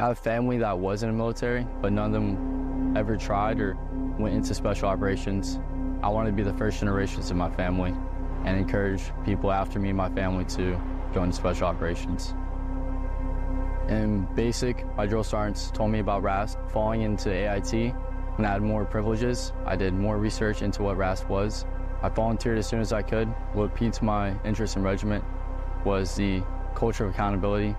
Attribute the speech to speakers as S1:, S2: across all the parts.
S1: have family that was in the military, but none of them ever tried or went into special operations. I wanted to be the first generations in my family and encourage people after me and my family to join special operations. In basic, my drill sergeants told me about RASP. Falling into AIT, when I had more privileges, I did more research into what RASP was. I volunteered as soon as I could. What piqued my interest in regiment was the culture of accountability.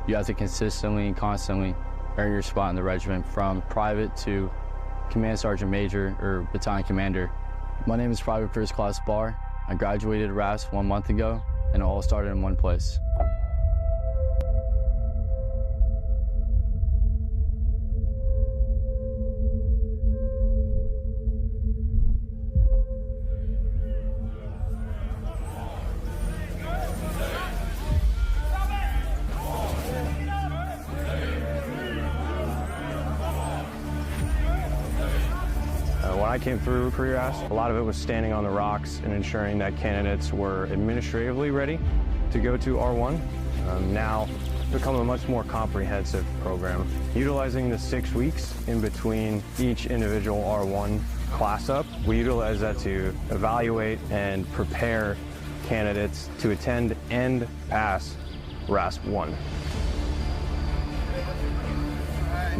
S1: You have to consistently and constantly earn your spot in the regiment, from private to command sergeant major or battalion commander. My name is Private First Class Barr. I graduated RASP 1 month ago, and it all started in one place.
S2: When I came through pre-RASP, a lot of it was standing on the rocks and ensuring that candidates were administratively ready to go to R1. Now, it's become a much more comprehensive program. Utilizing the 6 weeks in between each individual R1 class up, we utilize that to evaluate and prepare candidates to attend and pass RASP 1.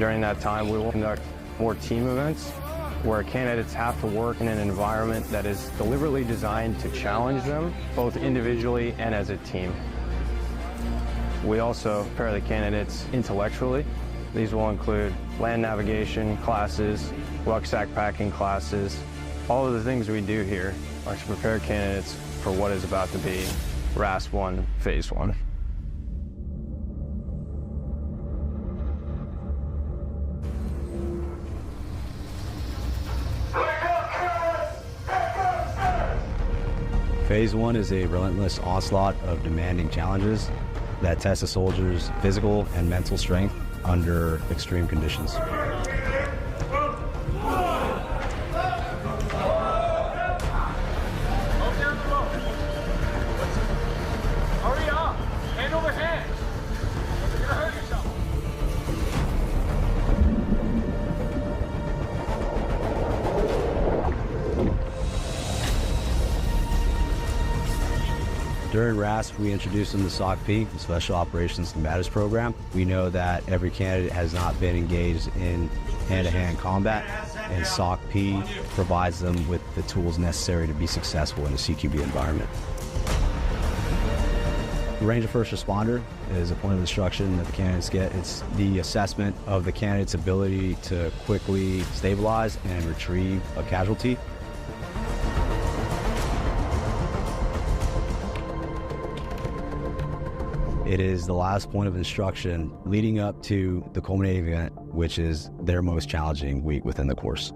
S2: During that time, we will conduct more team events where candidates have to work in an environment that is deliberately designed to challenge them, both individually and as a team. We also prepare the candidates intellectually. These will include land navigation classes, rucksack packing classes. All of the things we do here are to prepare candidates for what is about to be RASP 1, Phase 1.
S3: Phase 1 is a relentless onslaught of demanding challenges that test a soldier's physical and mental strength under extreme conditions. During RASP, we introduced them to SOC-P, the Special Operations Combatives Program. We know that every candidate has not been engaged in hand-to-hand combat, and SOC-P provides them with the tools necessary to be successful in a CQB environment. The range of first responder is a point of instruction that the candidates get. It's the assessment of the candidate's ability to quickly stabilize and retrieve a casualty. It is the last point of instruction leading up to the culminating event, which is their most challenging week within the course.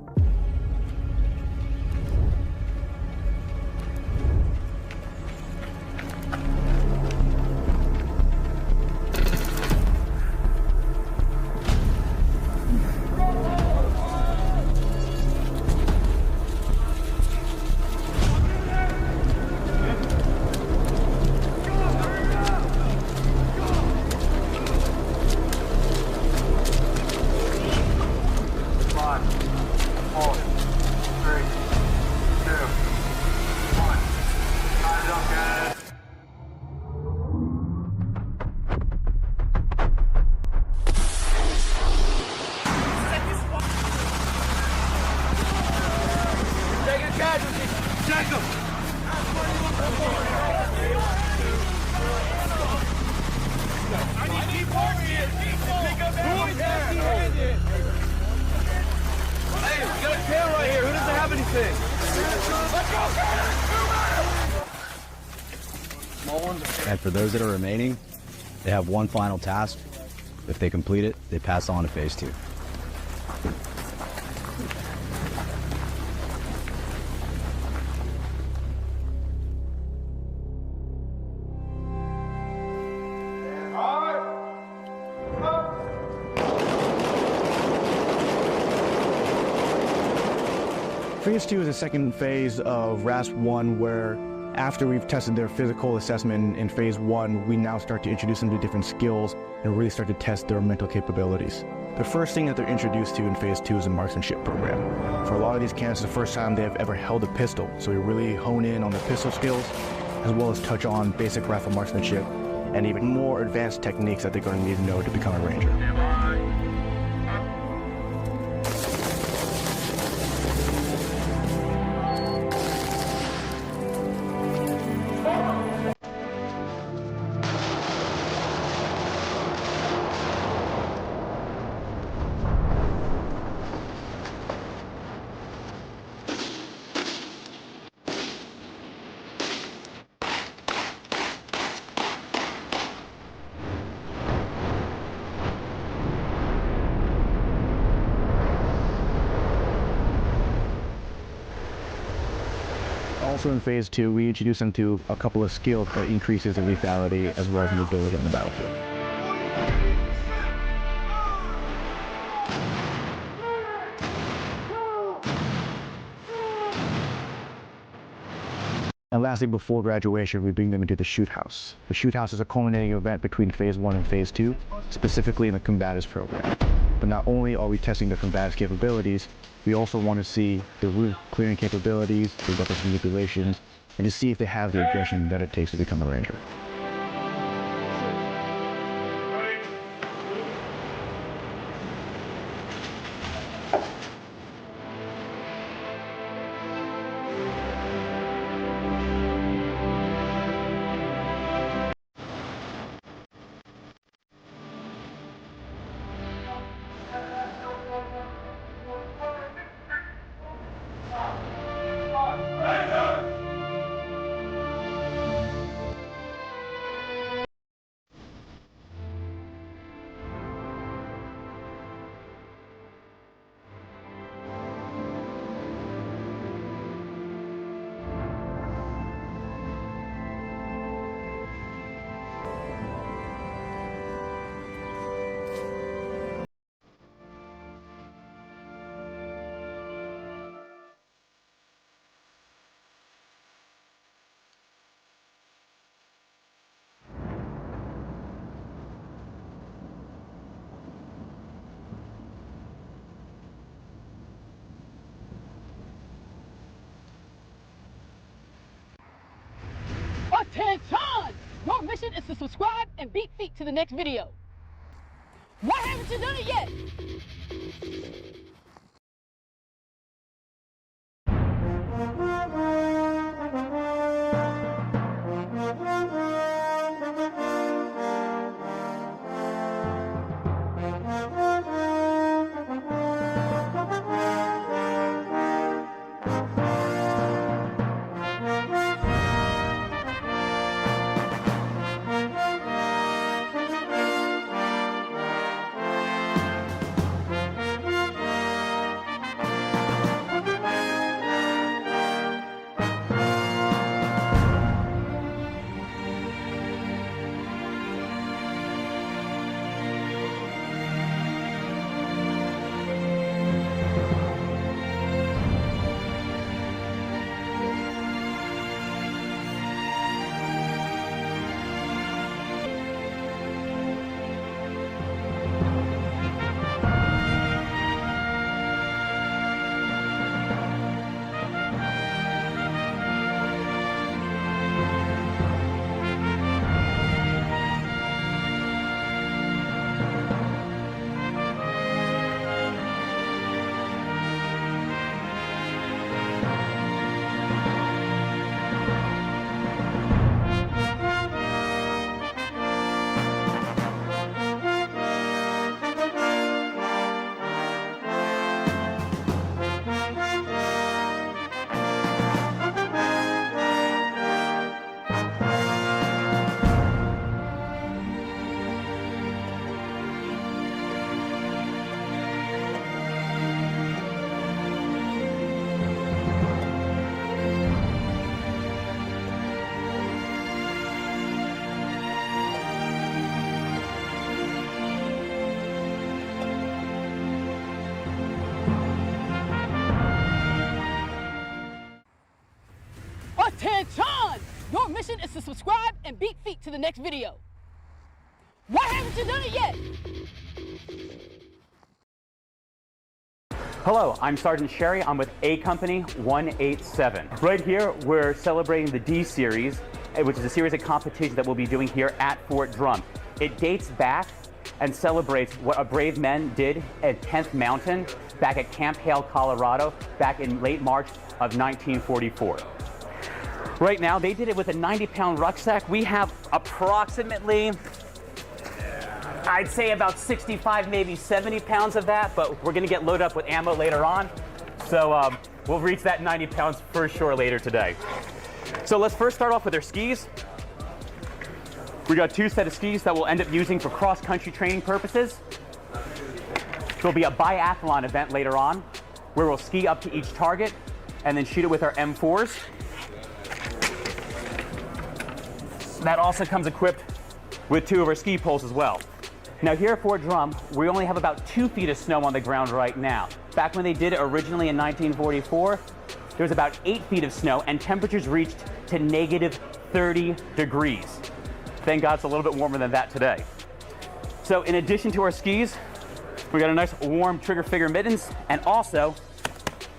S3: And for those that are remaining, they have one final task. If they complete it, they pass on to Phase 2.
S4: Phase 2 is the second phase of RASP 1, where after we've tested their physical assessment in Phase 1, we now start to introduce them to different skills and really start to test their mental capabilities. The first thing that they're introduced to in Phase 2 is a marksmanship program. For a lot of these candidates, it's the first time they've ever held a pistol, so we really hone in on their pistol skills, as well as touch on basic rifle marksmanship, and even more advanced techniques that they're going to need to know to become a ranger. Also in Phase 2, we introduce them to a couple of skills that increases their lethality as well as mobility on the battlefield. And lastly, before graduation, we bring them into the shoot house. The shoot house is a culminating event between Phase 1 and Phase 2, specifically in the combatives program. But not only are we testing the combatives capabilities, we also want to see the route clearing capabilities, the weapons manipulations, and to see if they have the aggression that it takes to become a ranger.
S5: Attention! Your mission is to subscribe and beat feet to the next video. Why haven't you done it yet? Attention! Your mission is to subscribe and beat feet to the next video. Why haven't you done it yet?
S6: Hello, I'm Sergeant Sherry. I'm with A Company 187. Right here, we're celebrating the D Series, which is a series of competitions that we'll be doing here at Fort Drum. It dates back and celebrates what a brave men did at 10th Mountain back at Camp Hale, Colorado, back in late March of 1944. Right now, they did it with a 90-pound rucksack. We have approximately, I'd say about 65, maybe 70 pounds of that, but we're gonna get loaded up with ammo later on. So we'll reach that 90 pounds for sure later today. So let's first start off with our skis. We got 2 sets of skis that we'll end up using for cross-country training purposes. There'll be a biathlon event later on where we'll ski up to each target and then shoot it with our M4s. That also comes equipped with 2 of our ski poles as well. Now here at Fort Drum, we only have about 2 feet of snow on the ground right now. Back when they did it originally in 1944, there was about 8 feet of snow and temperatures reached to negative 30 degrees. Thank God it's a little bit warmer than that today. So in addition to our skis, we got a nice warm trigger finger mittens and also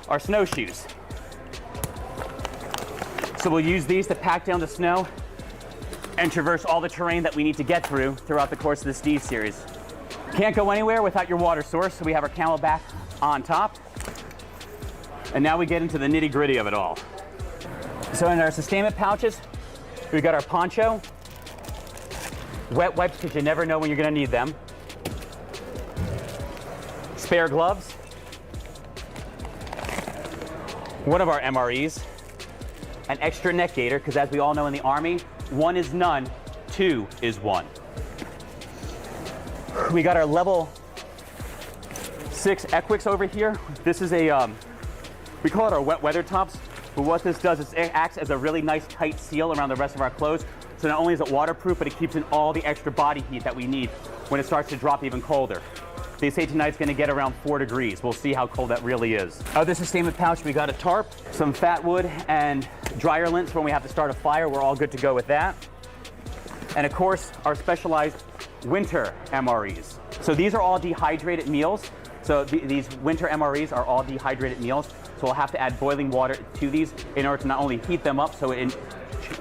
S6: our snowshoes. So we'll use these to pack down the snow and traverse all the terrain that we need to get through throughout the course of this D Series. Can't go anywhere without your water source, so we have our Camelback on top. And now we get into the nitty-gritty of it all. So in our sustainment pouches, we got our poncho, wet wipes because you never know when you're gonna need them, spare gloves, one of our MREs, an extra neck gaiter, because as we all know in the Army, 1 is none, 2 is 1. We got our level 6 Equix over here. This is a, we call it our wet weather tops, but what this does is it acts as a really nice tight seal around the rest of our clothes. So not only is it waterproof, but it keeps in all the extra body heat that we need when it starts to drop even colder. They say tonight's gonna get around 4 degrees. We'll see how cold that really is. Other sustainment pouch, we got a tarp, some fat wood, and dryer lint when we have to start a fire. We're all good to go with that. And of course, our specialized winter MREs. So these are all dehydrated meals. So these winter MREs are all dehydrated meals. So we'll have to add boiling water to these in order to not only heat them up so it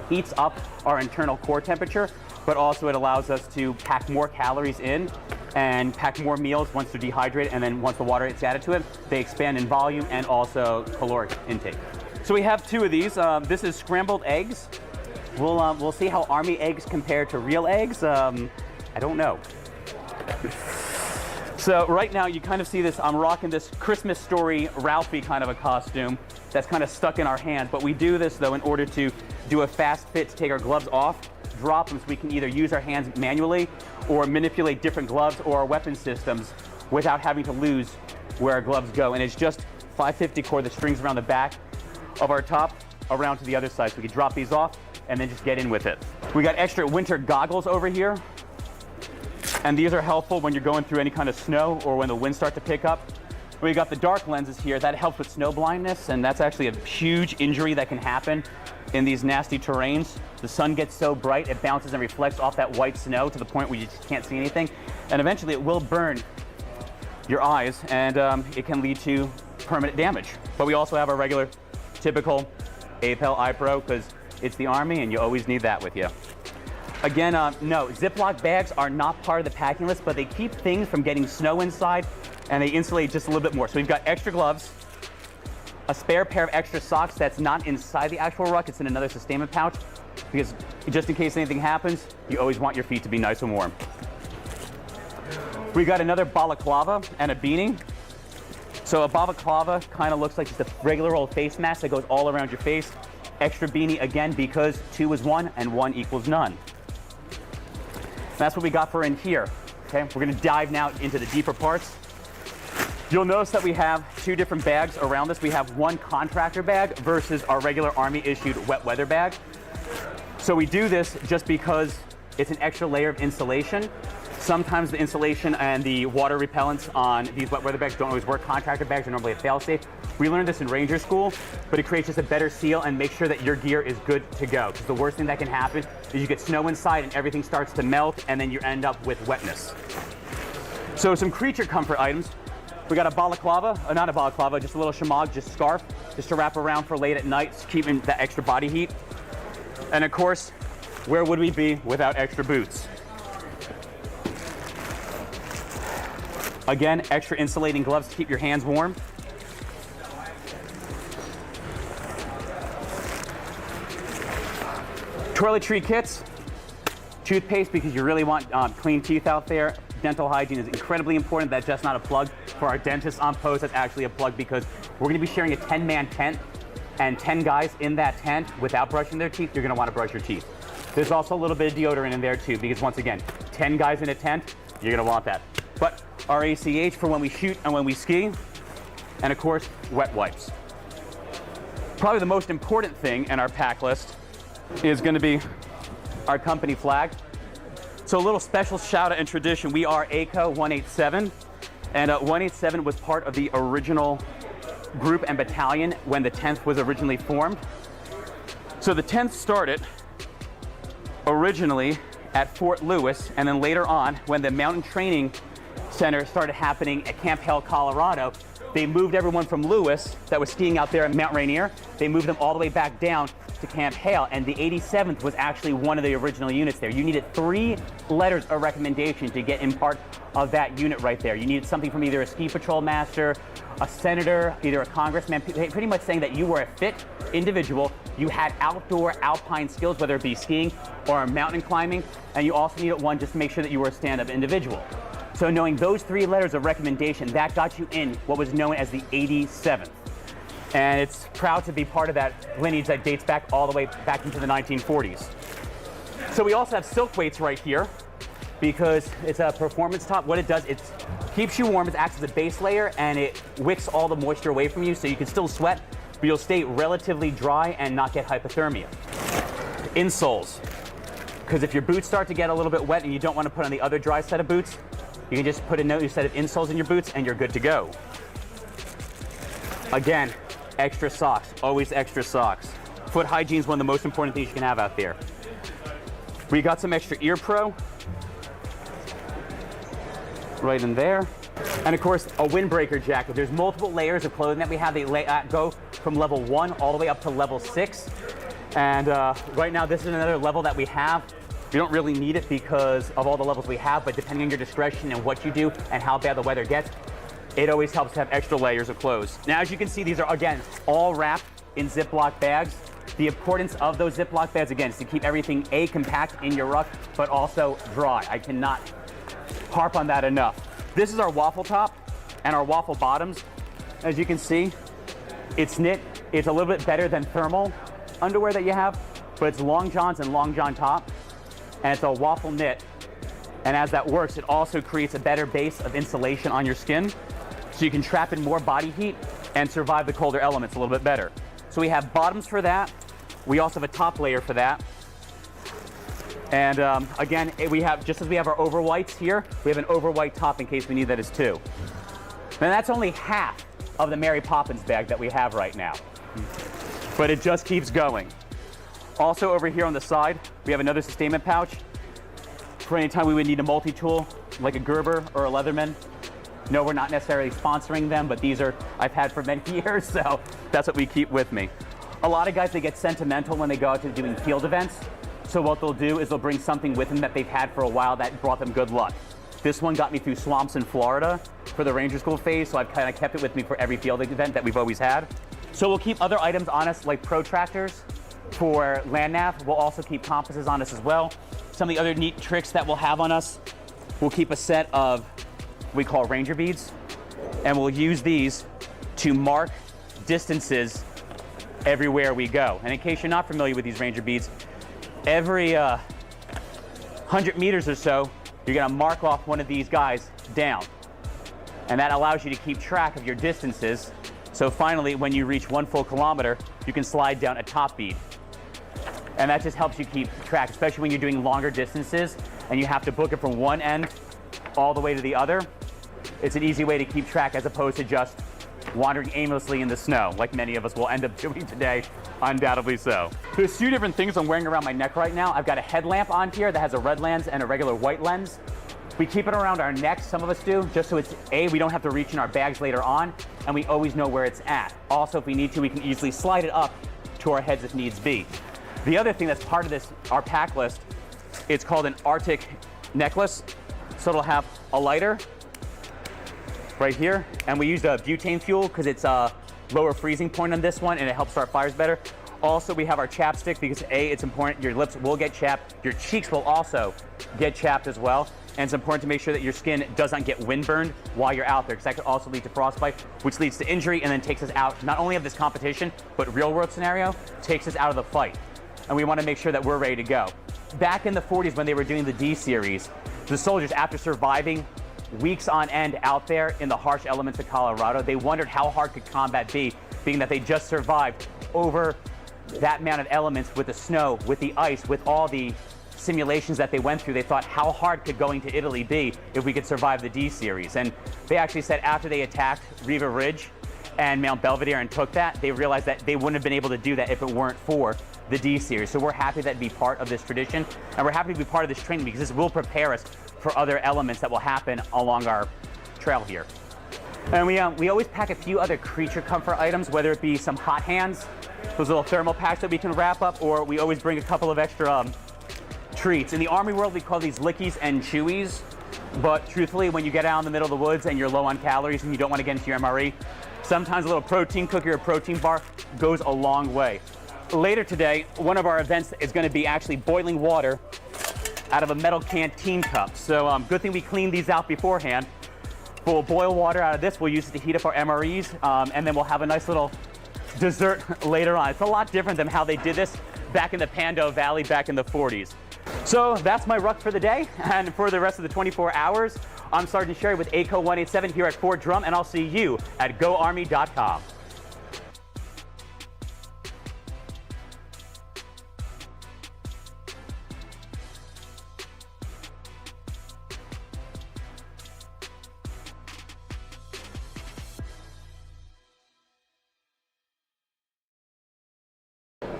S6: heats up our internal core temperature, but also it allows us to pack more calories in and pack more meals once they're dehydrated, and then once the water is added to it, they expand in volume and also caloric intake. So we have 2 of these. This is scrambled eggs. We'll see how Army eggs compare to real eggs. I don't know. So right now you kind of see this, I'm rocking this Christmas Story Ralphie kind of a costume that's kind of stuck in our hands, but we do this though in order to do a fast fit to take our gloves off, drop them so we can either use our hands manually or manipulate different gloves or our weapon systems without having to lose where our gloves go. And it's just 550 cord that strings around the back of our top around to the other side. So we can drop these off and then just get in with it. We got extra winter goggles over here. And these are helpful when you're going through any kind of snow or when the winds start to pick up. We got the dark lenses here. That helps with snow blindness, and that's actually a huge injury that can happen in these nasty terrains. The sun gets so bright, it bounces and reflects off that white snow to the point where you just can't see anything. And eventually it will burn your eyes, and it can lead to permanent damage. But we also have our regular, typical APEL iPro, because it's the Army and you always need that with you. Again, no, Ziploc bags are not part of the packing list, but they keep things from getting snow inside and they insulate just a little bit more. So we've got extra gloves, a spare pair of extra socks that's not inside the actual ruck, it's in another sustainment pouch, because just in case anything happens, you always want your feet to be nice and warm. We got another balaclava and a beanie. So a balaclava kind of looks like just a regular old face mask that goes all around your face. Extra beanie again, because 2 is 1 and 1 equals none. That's what we got for in here. Okay, we're gonna dive now into the deeper parts. You'll notice that we have 2 different bags around this. We have one contractor bag versus our regular Army issued wet weather bag. So we do this just because it's an extra layer of insulation. Sometimes the insulation and the water repellents on these wet weather bags don't always work. Contractor bags are normally a fail-safe. We learned this in Ranger School, but it creates just a better seal and makes sure that your gear is good to go. Because the worst thing that can happen is you get snow inside and everything starts to melt, and then you end up with wetness. So some creature comfort items. We got a balaclava, not a balaclava, just a little shamag, just scarf, just to wrap around for late at night, keeping that extra body heat. And of course, where would we be without extra boots? Again, extra insulating gloves to keep your hands warm. Toiletry kits, toothpaste because you really want clean teeth out there. Dental hygiene is incredibly important. That's just not a plug for our dentists on post. That's actually a plug because we're going to be sharing a 10-man tent, and 10 guys in that tent without brushing their teeth, you're going to want to brush your teeth. There's also a little bit of deodorant in there too because once again, 10 guys in a tent, you're going to want that. But our ACH for when we shoot and when we ski, and of course, wet wipes. Probably the most important thing in our pack list is going to be our company flag. So a little special shout out and tradition. We are ACO 187, and 187 was part of the original group and battalion when the 10th was originally formed. So the 10th started originally at Fort Lewis, and then later on, when the Mountain Training Center started happening at Camp Hale, Colorado, they moved everyone from Lewis that was skiing out there at Mount Rainier. They moved them all the way back down to Camp Hale, and the 87th was actually one of the original units there. You needed 3 letters of recommendation to get in part of that unit right there. You needed something from either a ski patrol master, a senator, either a congressman, pretty much saying that you were a fit individual, you had outdoor alpine skills, whether it be skiing or mountain climbing, and you also needed one just to make sure that you were a stand-up individual. So knowing those 3 letters of recommendation, that got you in what was known as the 87th. And it's proud to be part of that lineage that dates back all the way back into the 1940s. So we also have silk weights right here because it's a performance top. What it does, it keeps you warm, it acts as a base layer, and it wicks all the moisture away from you so you can still sweat, but you'll stay relatively dry and not get hypothermia. Insoles, because if your boots start to get a little bit wet and you don't want to put on the other dry set of boots, you can just put a new set of insoles in your boots and you're good to go. Again, extra socks, always extra socks. Foot hygiene is one of the most important things you can have out there. We got some extra ear pro right in there. And of course, a windbreaker jacket. There's multiple layers of clothing that we have. They go from level 1 all the way up to level 6. And right now, this is another level that we have. You don't really need it because of all the levels we have, but depending on your discretion and what you do and how bad the weather gets, it always helps to have extra layers of clothes. Now, as you can see, these are, again, all wrapped in Ziploc bags. The importance of those Ziploc bags, again, is to keep everything, A, compact in your ruck, but also dry. I cannot harp on that enough. This is our waffle top and our waffle bottoms. As you can see, it's knit. It's a little bit better than thermal underwear that you have, but it's long johns and long john top, and it's a waffle knit. And as that works, it also creates a better base of insulation on your skin, so you can trap in more body heat and survive the colder elements a little bit better. So we have bottoms for that. We also have a top layer for that. And again, we have, just as we have our over whites here, we have an over white top in case we need that as too. And that's only half of the Mary Poppins bag that we have right now. But it just keeps going. Also over here on the side, we have another sustainment pouch for any time we would need a multi-tool, like a Gerber or a Leatherman. No, we're not necessarily sponsoring them, but these are, I've had for many years, so that's what we keep with me. A lot of guys, they get sentimental when they go out to doing field events. So what they'll do is they'll bring something with them that they've had for a while that brought them good luck. This one got me through swamps in Florida for the Ranger School phase, so I've kind of kept it with me for every field event that we've always had. So we'll keep other items on us like protractors for land nav. We'll also keep compasses on us as well. Some of the other neat tricks that we'll have on us, we'll keep a set of what we call ranger beads, and we'll use these to mark distances everywhere we go. And in case you're not familiar with these ranger beads, every 100 meters or so, you're gonna mark off one of these guys down. And that allows you to keep track of your distances. So finally, when you reach 1 full kilometer, you can slide down a top bead. And that just helps you keep track, especially when you're doing longer distances and you have to book it from one end all the way to the other. It's an easy way to keep track as opposed to just wandering aimlessly in the snow, like many of us will end up doing today, undoubtedly so. There's two different things I'm wearing around my neck right now. I've got a headlamp on here that has a red lens and a regular white lens. We keep it around our necks, some of us do, just so it's we don't have to reach in our bags later on, and we always know where it's at. Also, if we need to, we can easily slide it up to our heads if needs be. The other thing that's part of this, our pack list, it's called an Arctic necklace. So it'll have a lighter right here, and we used a butane fuel because it's a lower freezing point on this one and it helps start fires better. Also, we have our chapstick because it's important, your lips will get chapped, your cheeks will also get chapped as well, and it's important to make sure that your skin does not get windburned while you're out there because that could also lead to frostbite, which leads to injury and then takes us out not only of this competition, but real world scenario, takes us out of the fight. And we want to make sure that we're ready to go. Back in the 40s when they were doing the D series, the soldiers, after surviving weeks on end out there in the harsh elements of Colorado, they wondered how hard could combat be, being that they just survived over that amount of elements with the snow, with the ice, with all the simulations that they went through. They thought, how hard could going to Italy be if we could survive the D series? And they actually said after they attacked Riva Ridge and Mount Belvedere and took that, they realized that they wouldn't have been able to do that if it weren't for the D series. So we're happy to be part of this tradition, and we're happy to be part of this training because this will prepare us for other elements that will happen along our trail here. And we always pack a few other creature comfort items, whether it be some hot hands, those little thermal packs that we can wrap up, or we always bring a couple of extra treats. In the Army world, we call these lickies and chewies, but truthfully, when you get out in the middle of the woods and you're low on calories and you don't want to get into your MRE, sometimes a little protein cookie or protein bar goes a long way. Later today, one of our events is going to be actually boiling water out of a metal canteen cup. So good thing we cleaned these out beforehand. We'll boil water out of this. We'll use it to heat up our MREs, and then we'll have a nice little dessert later on. It's a lot different than how they did this back in the Pando Valley back in the 40s. So that's my ruck for the day, and for the rest of the 24 hours, I'm Sergeant Sherry with ACO 187 here at Fort Drum, and I'll see you at GoArmy.com.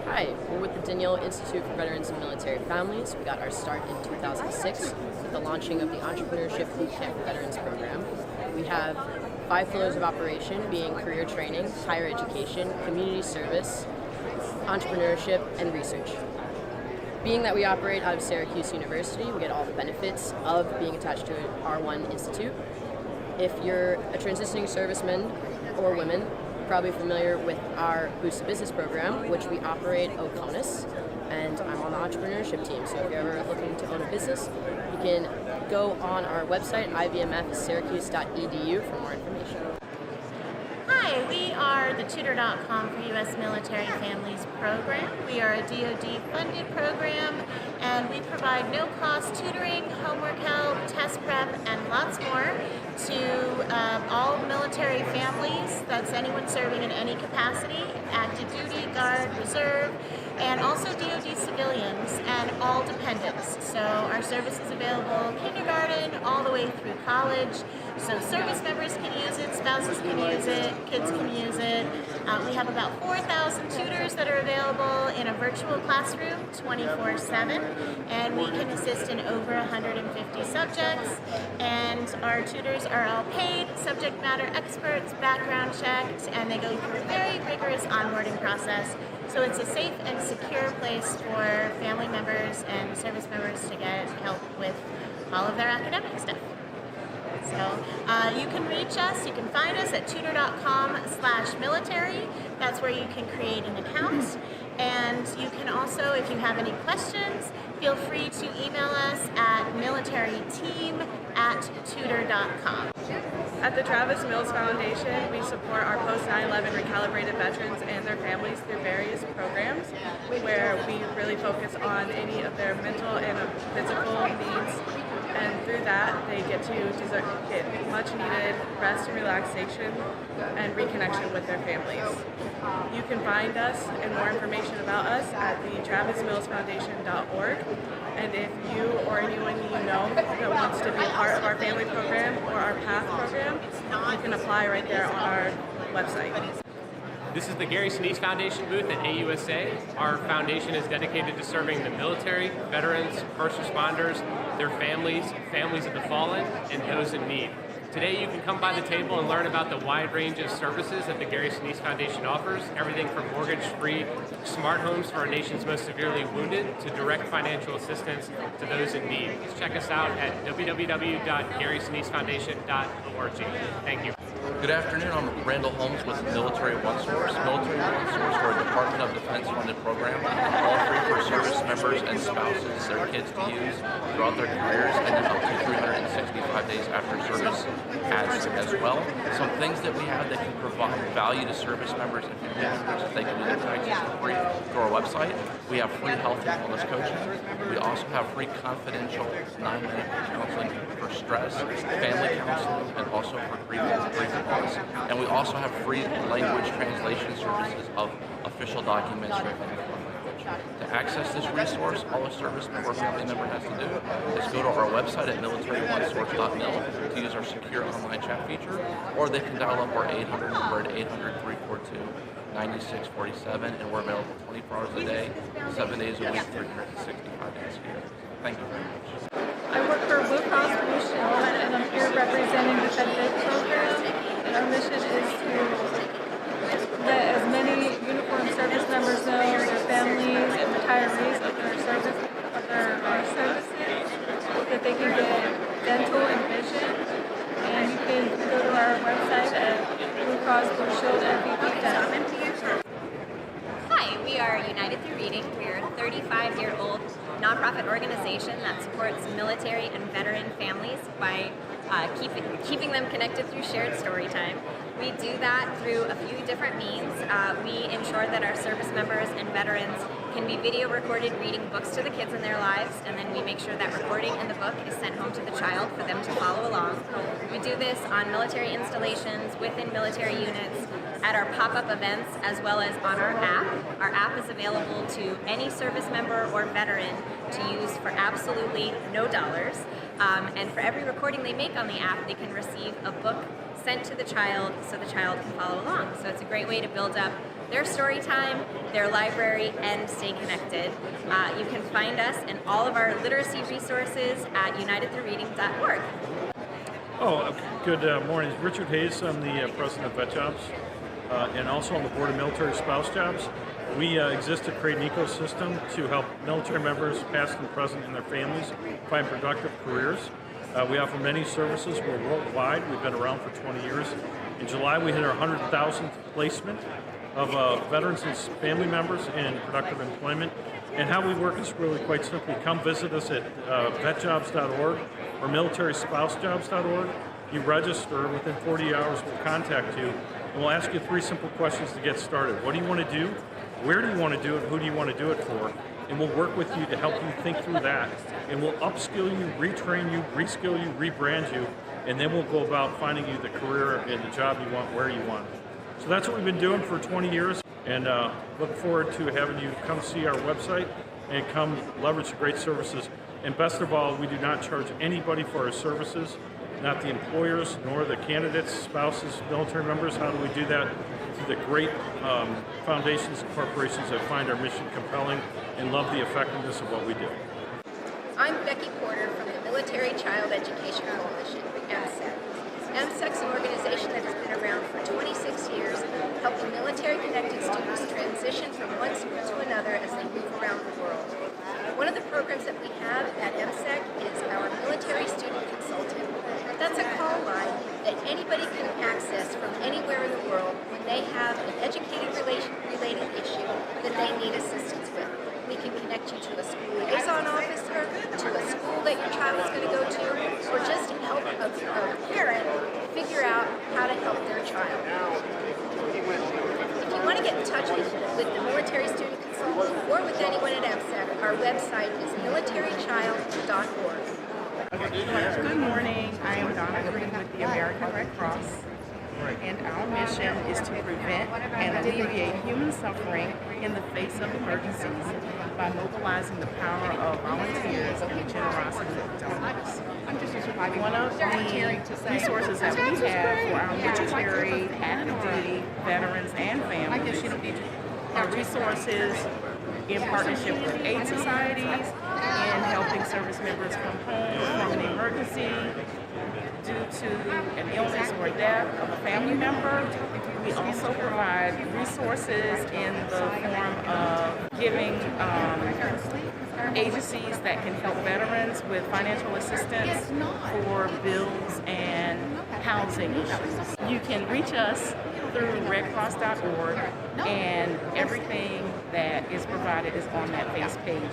S7: Hi, we're with the Daniel Institute for Veterans and Military Families. We got our start in 2006 with the launching of the Entrepreneurship Bootcamp for Veterans program. We have 5 pillars of operation, being career training, higher education, community service, entrepreneurship, and research. Being that we operate out of Syracuse University, we get all the benefits of being attached to an R1 institute. If you're a transitioning serviceman or woman, probably familiar with our Boost to Business program, which we operate Oconus, and I'm on the entrepreneurship team. So if you're ever looking to own a business, you can go on our website, ivmfsyracuse.edu, for more information.
S8: Hi, we are the Tutor.com for U.S. Military Families program. We are a DoD-funded program, and we provide no-cost tutoring, homework help, test prep, and lots more to all military families. That's anyone serving in any capacity, active duty, guard, reserve, and also DoD civilians and all dependents. So our service is available kindergarten all the way through college. So service members can use it, spouses can use it, kids can use it. We have about 4,000 tutors that are available in a virtual classroom 24/7, and we can assist in over 150 subjects. And our tutors are all paid, subject matter experts, background checked, and they go through a very rigorous onboarding process. So it's a safe and secure place for family members and service members to get help with all of their academic stuff. So you can reach us, you can find us at tutor.com/military. That's where you can create an account. And you can also, if you have any questions, feel free to email us at militaryteam@tutor.com.
S9: At the Travis Mills Foundation, we support our post-9/11 recalibrated veterans and their families through various programs where we really focus on any of their mental and physical needs. And through that, they get much needed rest and relaxation and reconnection with their families. You can find us and more information about us at the travismillsfoundation.org. And if you or anyone you know that wants to be a part of our family program or our PATH program, you can apply right there on our website.
S10: This is the Gary Sinise Foundation booth at AUSA. Our foundation is dedicated to serving the military, veterans, first responders, their families, families of the fallen, and those in need. Today you can come by the table and learn about the wide range of services that the Gary Sinise Foundation offers, everything from mortgage-free smart homes for our nation's most severely wounded to direct financial assistance to those in need. Please check us out at www.garysinisefoundation.org. Thank you.
S11: Good afternoon, I'm Randall Holmes with Military One Source. Military One Source, we're a Department of Defense funded program, all free for service members and spouses, their kids to use throughout their careers and then up to 365 days after service as well. Some things that we have that can provide value to service members and family members that they can do their taxes for free through our website. We have free health and wellness coaching. We also have free confidential 9-minute counseling for stress, family counseling, and also for grief loss. And we also have free language translation services of official documents written in foreign language. To access this resource, all a service member or family member has to do is go to our website at militaryonesource.mil to use our secure online chat feature, or they can dial up our 800 number at 800-342-9647, and we're available 24 hours a day, 7 days a week, 365 days a year. Thank you very much.
S12: I work for Blue Cross Blue Shield, and I'm here representing the FedVid program. And our mission is to let as many uniformed service members know their families and retirees of their services, that they can get dental and vision. And you can go to our website at bluecrossblueshield.fvp.com.
S13: Hi, we are United Through Reading. We're a 35-year-old nonprofit organization that supports military and veteran families by keeping them connected through shared story time. We do that through a few different means. We ensure that our service members and veterans can be video recorded reading books to the kids in their lives, and then we make sure that recording in the book is sent home to the child for them to follow along. We do this on military installations, within military units, at our pop-up events, as well as on our app. Our app is available to any service member or veteran to use for absolutely no dollars. And for every recording they make on the app, they can receive a book sent to the child so the child can follow along. So it's a great way to build up their story time, their library, and stay connected. You can find us and all of our literacy resources at unitedthroughreading.org.
S14: Good morning. Richard Hayes. I'm the president of Vet Jobs and also on the board of Military Spouse Jobs. We exist to create an ecosystem to help military members, past and present, and their families find productive careers. We offer many services. We're worldwide. We've been around for 20 years. In July, we hit our 100,000th placement of veterans and family members in productive employment. And how we work is really quite simply. Come visit us at vetjobs.org or militaryspousejobs.org. You register. Within 40 hours, we'll contact you, and we'll ask you 3 simple questions to get started. What do you want to do? Where do you want to do it? Who do you want to do it for? And we'll work with you to help you think through that. And we'll upskill you, retrain you, reskill you, rebrand you, and then we'll go about finding you the career and the job you want, where you want. So that's what we've been doing for 20 years, and look forward to having you come see our website and come leverage the great services. And best of all, we do not charge anybody for our services, not the employers, nor the candidates, spouses, military members. How do we do that? Through the great foundations and corporations that find our mission compelling and love the effectiveness of what we do.
S15: I'm Becky Porter from the Military Child Education Coalition, MSEC. MSEC's an organization that has been around for 26 years, helping military-connected students transition from one school to another as they move around the world. One of the programs that we have at MSEC is our Military Student Consultant. That's a call line that anybody can access from anywhere in the world when they have an educated-related issue that they need assistance with. We can connect you to a school liaison officer, to a school that your child is going to go to, or just help a parent figure out how to help their child. If you want to get in touch with the Military Student Consultant or with anyone at MSEC, our website is militarychild.org.
S16: Good morning. I am Donna Green with the American Red Cross, and our mission is to prevent and alleviate human suffering in the face of emergencies by mobilizing the power of volunteers and the generosity of donors. One of the resources that we have for our military, active duty, veterans, and families are resources in partnership with aid societies in helping service members come home from an emergency due to an illness or death of a family member. We also provide resources in the form of giving agencies that can help veterans with financial assistance for bills and housing issues. You can reach us through redcross.org, and everything that is provided is on that face page.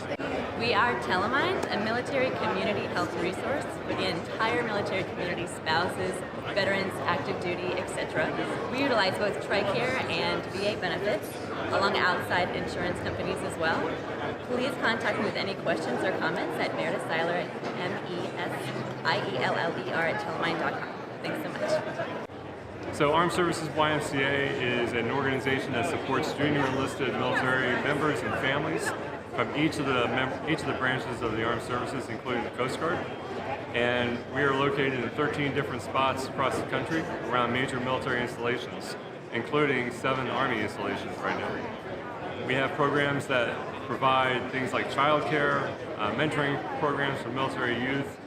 S17: We are Telemind, a military community health resource for the entire military community, spouses, veterans, active duty, etc. We utilize both TRICARE and VA benefits, along outside insurance companies as well. Please contact me with any questions or comments at Meredith Seiler at MESIELLER@telemind.com. Thanks so much.
S18: So Armed Services YMCA is an organization that supports junior enlisted military members and families from each of the branches of the Armed Services, including the Coast Guard. And we are located in 13 different spots across the country around major military installations, including 7 Army installations right now. We have programs that provide things like childcare, mentoring programs for military youth,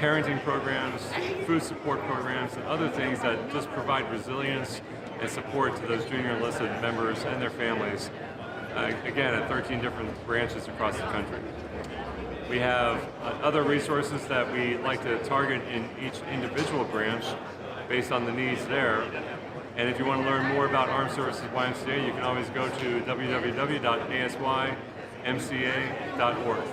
S18: parenting programs, food support programs, and other things that just provide resilience and support to those junior enlisted members and their families, again, at 13 different branches across the country. We have other resources that we like to target in each individual branch based on the needs there. And if you want to learn more about Armed Services YMCA, you can always go to www.asymca.org.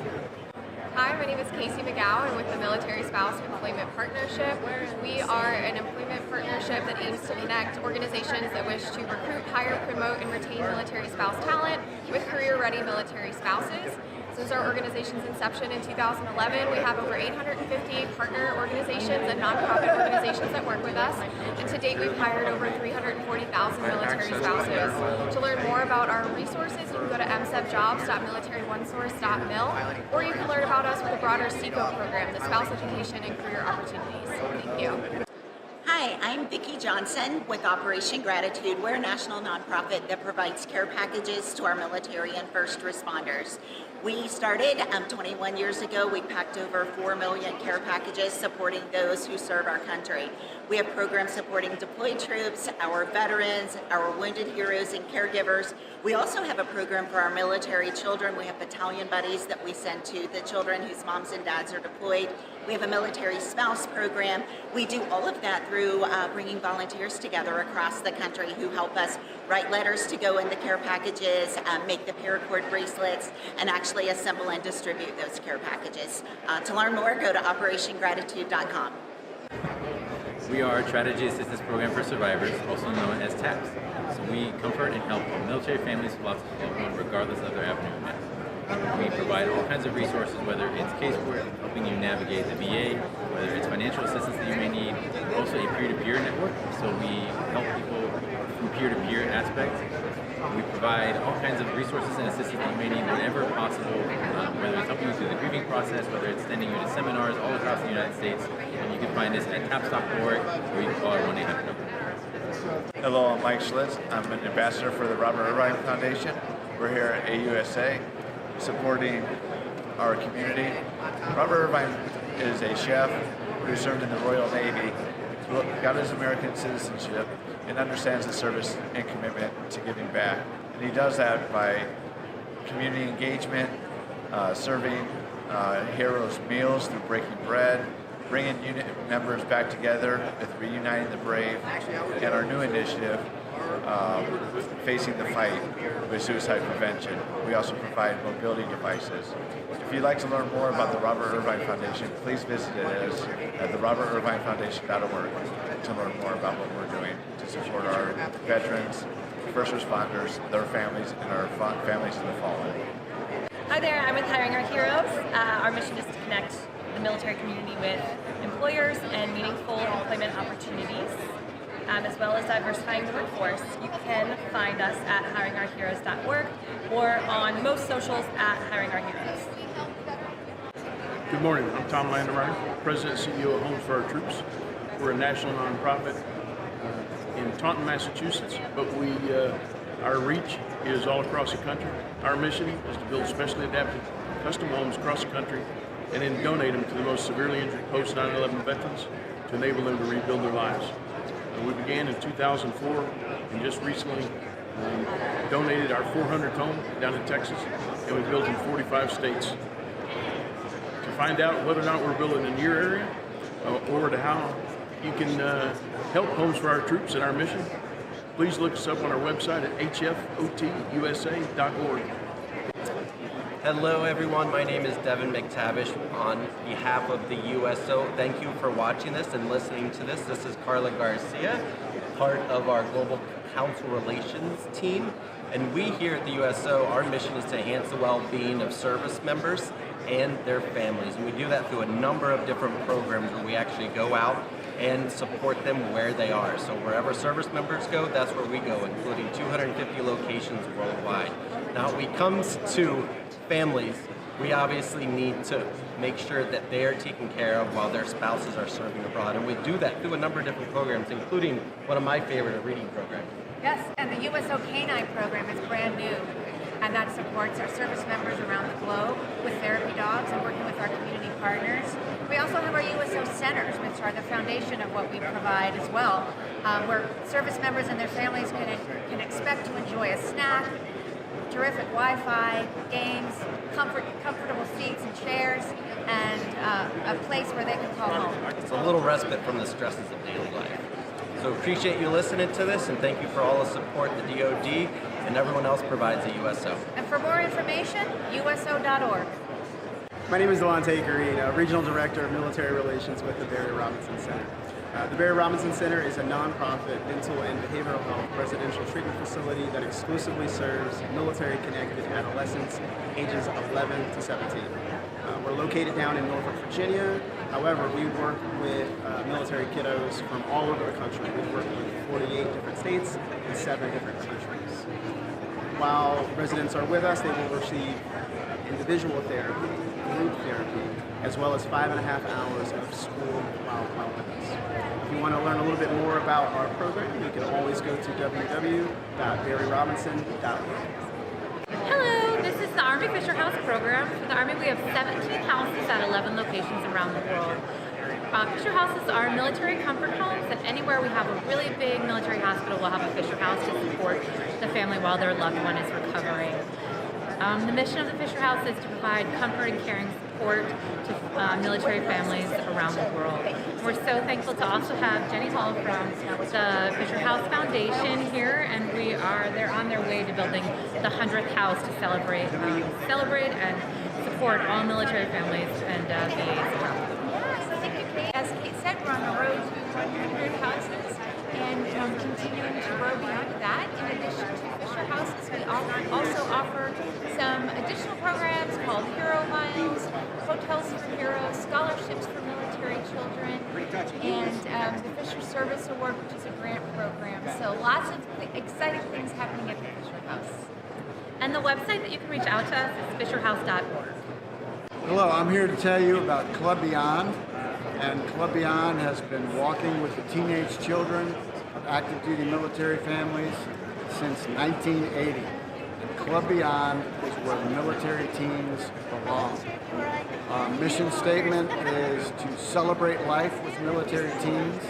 S19: Hi, my name is Casey McGowan with the Military Spouse Employment Partnership. We are an employment partnership that aims to connect organizations that wish to recruit, hire, promote, and retain military spouse talent with career-ready military spouses. Since our organization's inception in 2011, we have over 850 partner organizations and nonprofit organizations that work with us. And to date, we've hired over 340,000 military spouses. To learn more about our resources, you can go to msevjobs.militaryonesource.mil, or you can learn about us with the broader SECO program, the Spouse Education and Career Opportunities. Thank you.
S20: Hi, I'm Vicki Johnson with Operation Gratitude. We're a national nonprofit that provides care packages to our military and first responders. We started 21 years ago. We packed over 4 million care packages supporting those who serve our country. We have programs supporting deployed troops, our veterans, our wounded heroes and caregivers. We also have a program for our military children. We have battalion buddies that we send to the children whose moms and dads are deployed. We have a military spouse program. We do all of that through bringing volunteers together across the country who help us write letters to go in the care packages, make the paracord bracelets, and actually assemble and distribute those care packages. To learn more, go to operationgratitude.com.
S21: We are a Strategy Assistance Program for Survivors, also known as TAPS. So we comfort and help military families who lost a loved one regardless of their avenue of death. We provide all kinds of resources, whether it's casework, helping you navigate the VA, whether it's financial assistance that you may need, also a peer-to-peer network. So we help people from peer-to-peer aspect. We provide all kinds of resources and assistance that you may need whenever possible, whether it's helping you through the grieving process, whether it's sending you to seminars all across the United States. And you can find us at taps.org, or you can call our 1-800 number.
S22: Hello, I'm Mike Schlitz. I'm an ambassador for the Robert Irvine Foundation. We're here at AUSA supporting our community. Robert Irvine is a chef who served in the Royal Navy, who got his American citizenship, and understands the service and commitment to giving back. And he does that by community engagement, serving heroes meals through breaking bread, bringing unit members back together with Reuniting the Brave, and our new initiative, Facing the Fight with Suicide Prevention. We also provide mobility devices. If you'd like to learn more about the Robert Irvine Foundation, please visit us at therobertirvinefoundation.org to learn more about what we're doing to support our veterans, first responders, their families, and our families of the fallen.
S23: Hi there, I'm with Hiring Our Heroes. Our mission is to connect the military community with employers and meaningful employment opportunities. as well as diversifying the workforce. You can find us at hiringourheroes.org or on most socials at hiringourheroes.
S1: Good morning, I'm Tom Landemeyer, President and CEO of Homes for Our Troops. We're a national nonprofit in Taunton, Massachusetts, but our reach is all across the country. Our mission is to build specially adapted custom homes across the country and then donate them to the most severely injured post-9/11 veterans to enable them to rebuild their lives. We began in 2004 and just recently donated our 400th home down in Texas, and we built in 45 states. To find out whether or not we're building in your area or to how you can help Homes for Our Troops and our mission, please look us up on our website at hfotusa.org.
S2: Hello everyone, my name is Devin McTavish on behalf of the USO. Thank you for watching this and listening to this. This is Carla Garcia, part of our Global Council Relations team. And we here at the USO, our mission is to enhance the well-being of service members and their families. And we do that through a number of different programs where we actually go out and support them where they are. So wherever service members go, that's where we go, including 250 locations worldwide. Now, when it comes to families, we obviously need to make sure that they are taken care of while their spouses are serving abroad. And we do that through a number of different programs, including one of my favorite, a reading program.
S3: Yes, and the USO Canine program is brand new, and that supports our service members around the globe with therapy dogs and working with our community partners. We also have our USO centers, which are the foundation of what we provide as well, where service members and their families can expect to enjoy a snack, terrific Wi-Fi, games, comfortable seats and chairs, and a place where they can call home.
S2: It's a little respite from the stresses of daily life. So appreciate you listening to this, and thank you for all the support the DoD and everyone else provides at USO.
S3: And for more information, uso.org.
S24: My name is Delonte Green, Regional Director of Military Relations with the Barry Robinson Center. The Barry Robinson Center is a nonprofit mental and behavioral health residential treatment facility that exclusively serves military-connected adolescents ages 11 to 17. We're located down in Norfolk, Virginia. However, we work with military kiddos from all over the country. We work with 48 different states and 7 different countries. While residents are with us, they will receive individual therapy, group therapy, as well as 5.5 hours of school while with us. If you want to learn a little bit more about our program, you can always go to www.barryrobinson.org.
S25: Hello, this is the Army Fisher House program. For the Army, we have 17 houses at 11 locations around the world. Fisher Houses are military comfort homes, and anywhere we have a really big military hospital, we'll have a Fisher House to support the family while their loved one is recovering. The mission of the Fisher House is to provide comfort and caring support to military families around the world. We're so thankful to also have Jenny Hall from the Fisher House Foundation here, and they're on their way to building the 100th house to celebrate and support all military families and VAs around the world.
S3: As Kate said, we're on the road to 100 houses and continuing to grow beyond that. In addition to Fisher Houses, we also offer some additional programs called Hero Miles, Hotels for Heroes, Scholarships for Military Children, and the Fisher Service Award, which is a grant program. So lots of exciting things happening at the Fisher House.
S25: And the website that you can reach out to us is fisherhouse.org.
S26: Hello, I'm here to tell you about Club Beyond. And Club Beyond has been walking with the teenage children of active duty military families since 1980. And Club Beyond is where the military teens belong. Our mission statement is to celebrate life with military teens,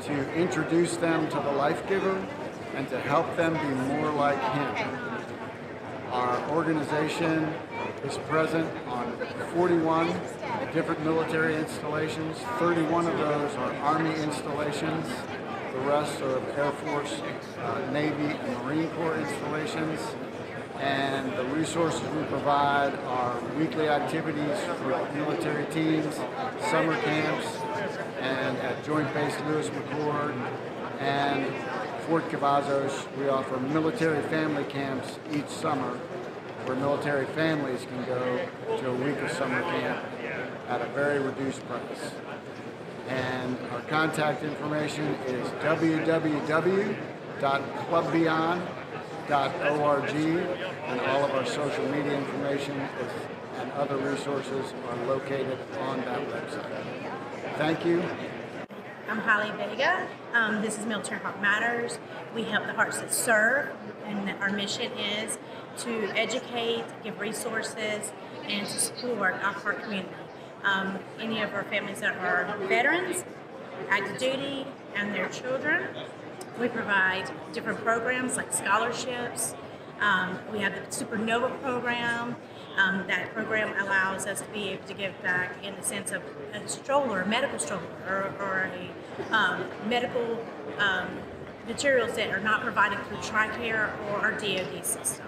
S26: to introduce them to the life giver, and to help them be more like him. Our organization is present on 41 different military installations. 31 of those are Army installations. The rest are Air Force, Navy, and Marine Corps installations. And the resources we provide are weekly activities for military teams, summer camps, and at Joint Base Lewis McChord and Fort Cavazos, we offer military family camps each summer where military families can go to a week of summer camp at a very reduced price. And our contact information is www.clubbeyond.org, and all of our social media information and other resources are located on that website. Thank you.
S4: I'm Holly Vega. This is Military Heart Matters. We help the hearts that serve, and our mission is to educate, give resources, and to support our heart community. Any of our families that are veterans, active duty, and their children. We provide different programs like scholarships. We have the Supernova program. That program allows us to be able to give back in the sense of a stroller, a medical stroller, or a medical materials that are not provided through TRICARE or our DoD system.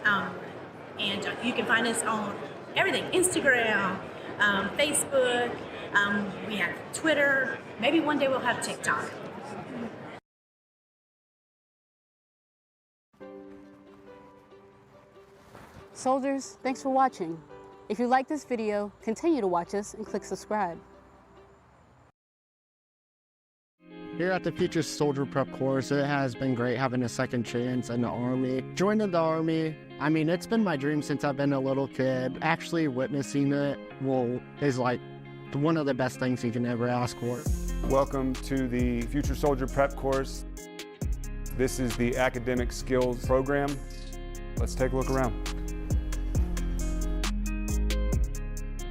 S4: And you can find us on everything, Instagram, Facebook, we have Twitter, maybe one day we'll have TikTok.
S5: Soldiers, thanks for watching. If you like this video, continue to watch us and click subscribe.
S6: Here at the Future Soldier Prep course, it has been great having a second chance in the Army. Joining the Army, I mean, it's been my dream since I've been a little kid. Actually witnessing it is like one of the best things you can ever ask for.
S7: Welcome to the Future Soldier Prep course. This is the academic skills program. Let's take a look around.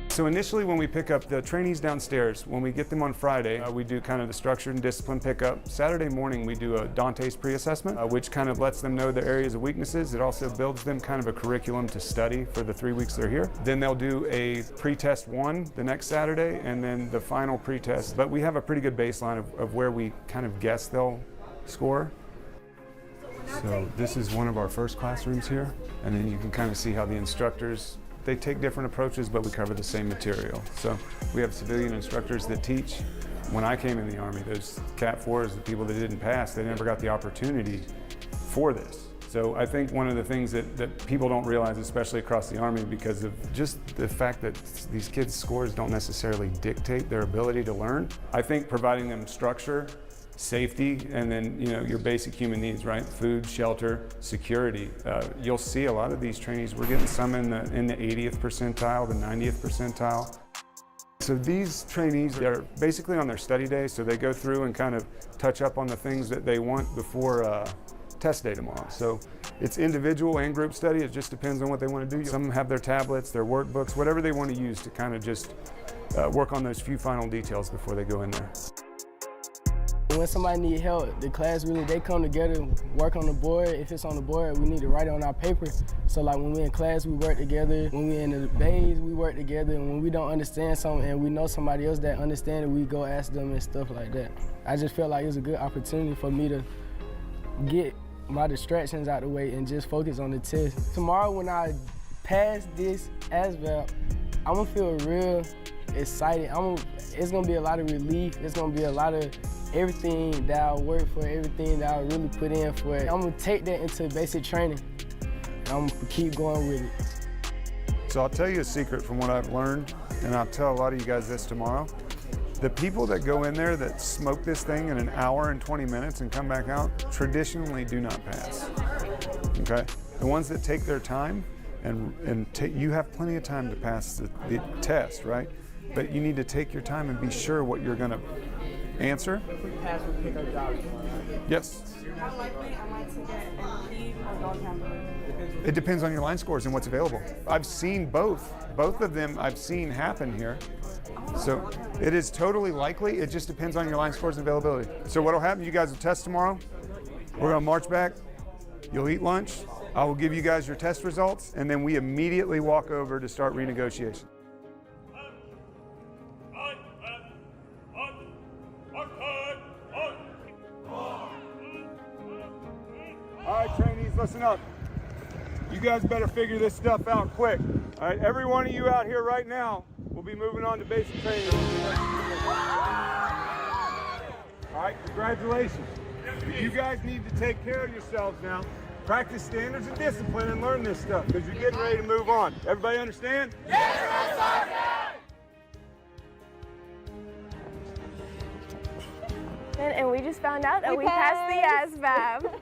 S7: So initially when we pick up the trainees downstairs, when we get them on Friday, we do kind of the structured and discipline pickup. Saturday morning we do a Dante's pre-assessment, which kind of lets them know their areas of weaknesses. It also builds them kind of a curriculum to study for the 3 weeks they're here. Then they'll do a pre-test 1 the next Saturday, and then the final pre-test. But we have a pretty good baseline of where we kind of guess they'll score. So this is one of our first classrooms here, and then you can kind of see how the instructors, they take different approaches, but we cover the same material. So we have civilian instructors that teach. When I came in the Army, those Cat 4s, the people that didn't pass, they never got the opportunity for this. So I think one of the things that people don't realize, especially across the Army, because of just the fact that these kids' scores don't necessarily dictate their ability to learn, I think providing them structure, safety, and then your basic human needs, right? Food, shelter, security. You'll see a lot of these trainees, we're getting some in the 80th percentile, the 90th percentile. So these trainees, they're basically on their study day, so they go through and kind of touch up on the things that they want before test day tomorrow. So it's individual and group study, it just depends on what they want to do. Some have their tablets, their workbooks, whatever they want to use to kind of just work on those few final details before they go in there.
S8: When somebody needs help, the class really, they come together, work on the board. If it's on the board, we need to write it on our paper. So like when we're in class, we work together. When we're in the bays, we work together. And when we don't understand something and we know somebody else that understands it, we go ask them and stuff like that. I just felt like it was a good opportunity for me to get my distractions out the way and just focus on the test. Tomorrow when I pass this ASVAB, I'm gonna feel real excited. It's gonna be a lot of relief. It's gonna be a lot of everything that I work for, everything that I really put in for it. I'm gonna take that into basic training. I'm gonna keep going with it.
S7: So I'll tell you a secret from what I've learned, and I'll tell a lot of you guys this tomorrow. The people that go in there that smoke this thing in an hour and 20 minutes and come back out traditionally do not pass, okay? The ones that take their time, you have plenty of time to pass the test, right? But you need to take your time and be sure what you're gonna answer.
S8: If we pass, we pick our jobs.
S7: Yes.
S8: How likely am I to get a leave or dog handler?
S7: It depends on your line scores and what's available. I've seen both. Both of them I've seen happen here. So it is totally likely. It just depends on your line scores and availability. So what'll happen, you guys will test tomorrow. We're gonna march back. You'll eat lunch. I will give you guys your test results, and then we immediately walk over to start renegotiation. All right, trainees, listen up. You guys better figure this stuff out quick. All right, every one of you out here right now will be moving on to basic training. All right, congratulations. You guys need to take care of yourselves now. Practice standards and discipline and learn this stuff because you're getting ready to move on. Everybody understand? Yes, Sergeant!
S9: and we just found out that we passed the ASVAB.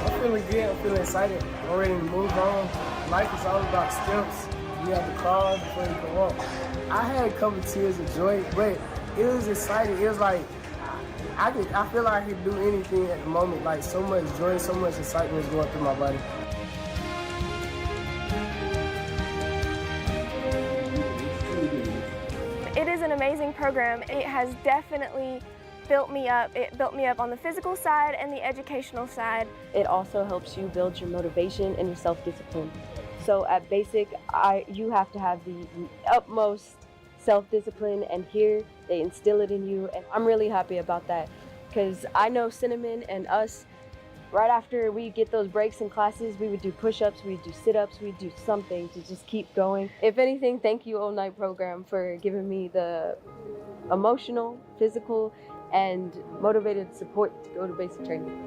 S8: I'm feeling good, I'm feeling excited. I'm ready to move on. Life is all about steps. You have to crawl before you can walk. I had a couple tears of joy, but it was exciting. It was like, I feel like I could do anything at the moment. Like so much joy, so much excitement is going through my body.
S9: It is an amazing program. It has definitely built me up. It built me up on the physical side and the educational side.
S10: It also helps you build your motivation and your self-discipline. So at basic, you have to have the utmost self-discipline, and here they instill it in you, and I'm really happy about that because I know Cinnamon and us, right after we get those breaks in classes, we would do push-ups, we would do sit-ups, we'd do something to just keep going. If anything, thank you All Night program for giving me the emotional, physical, and motivated support to go to basic training.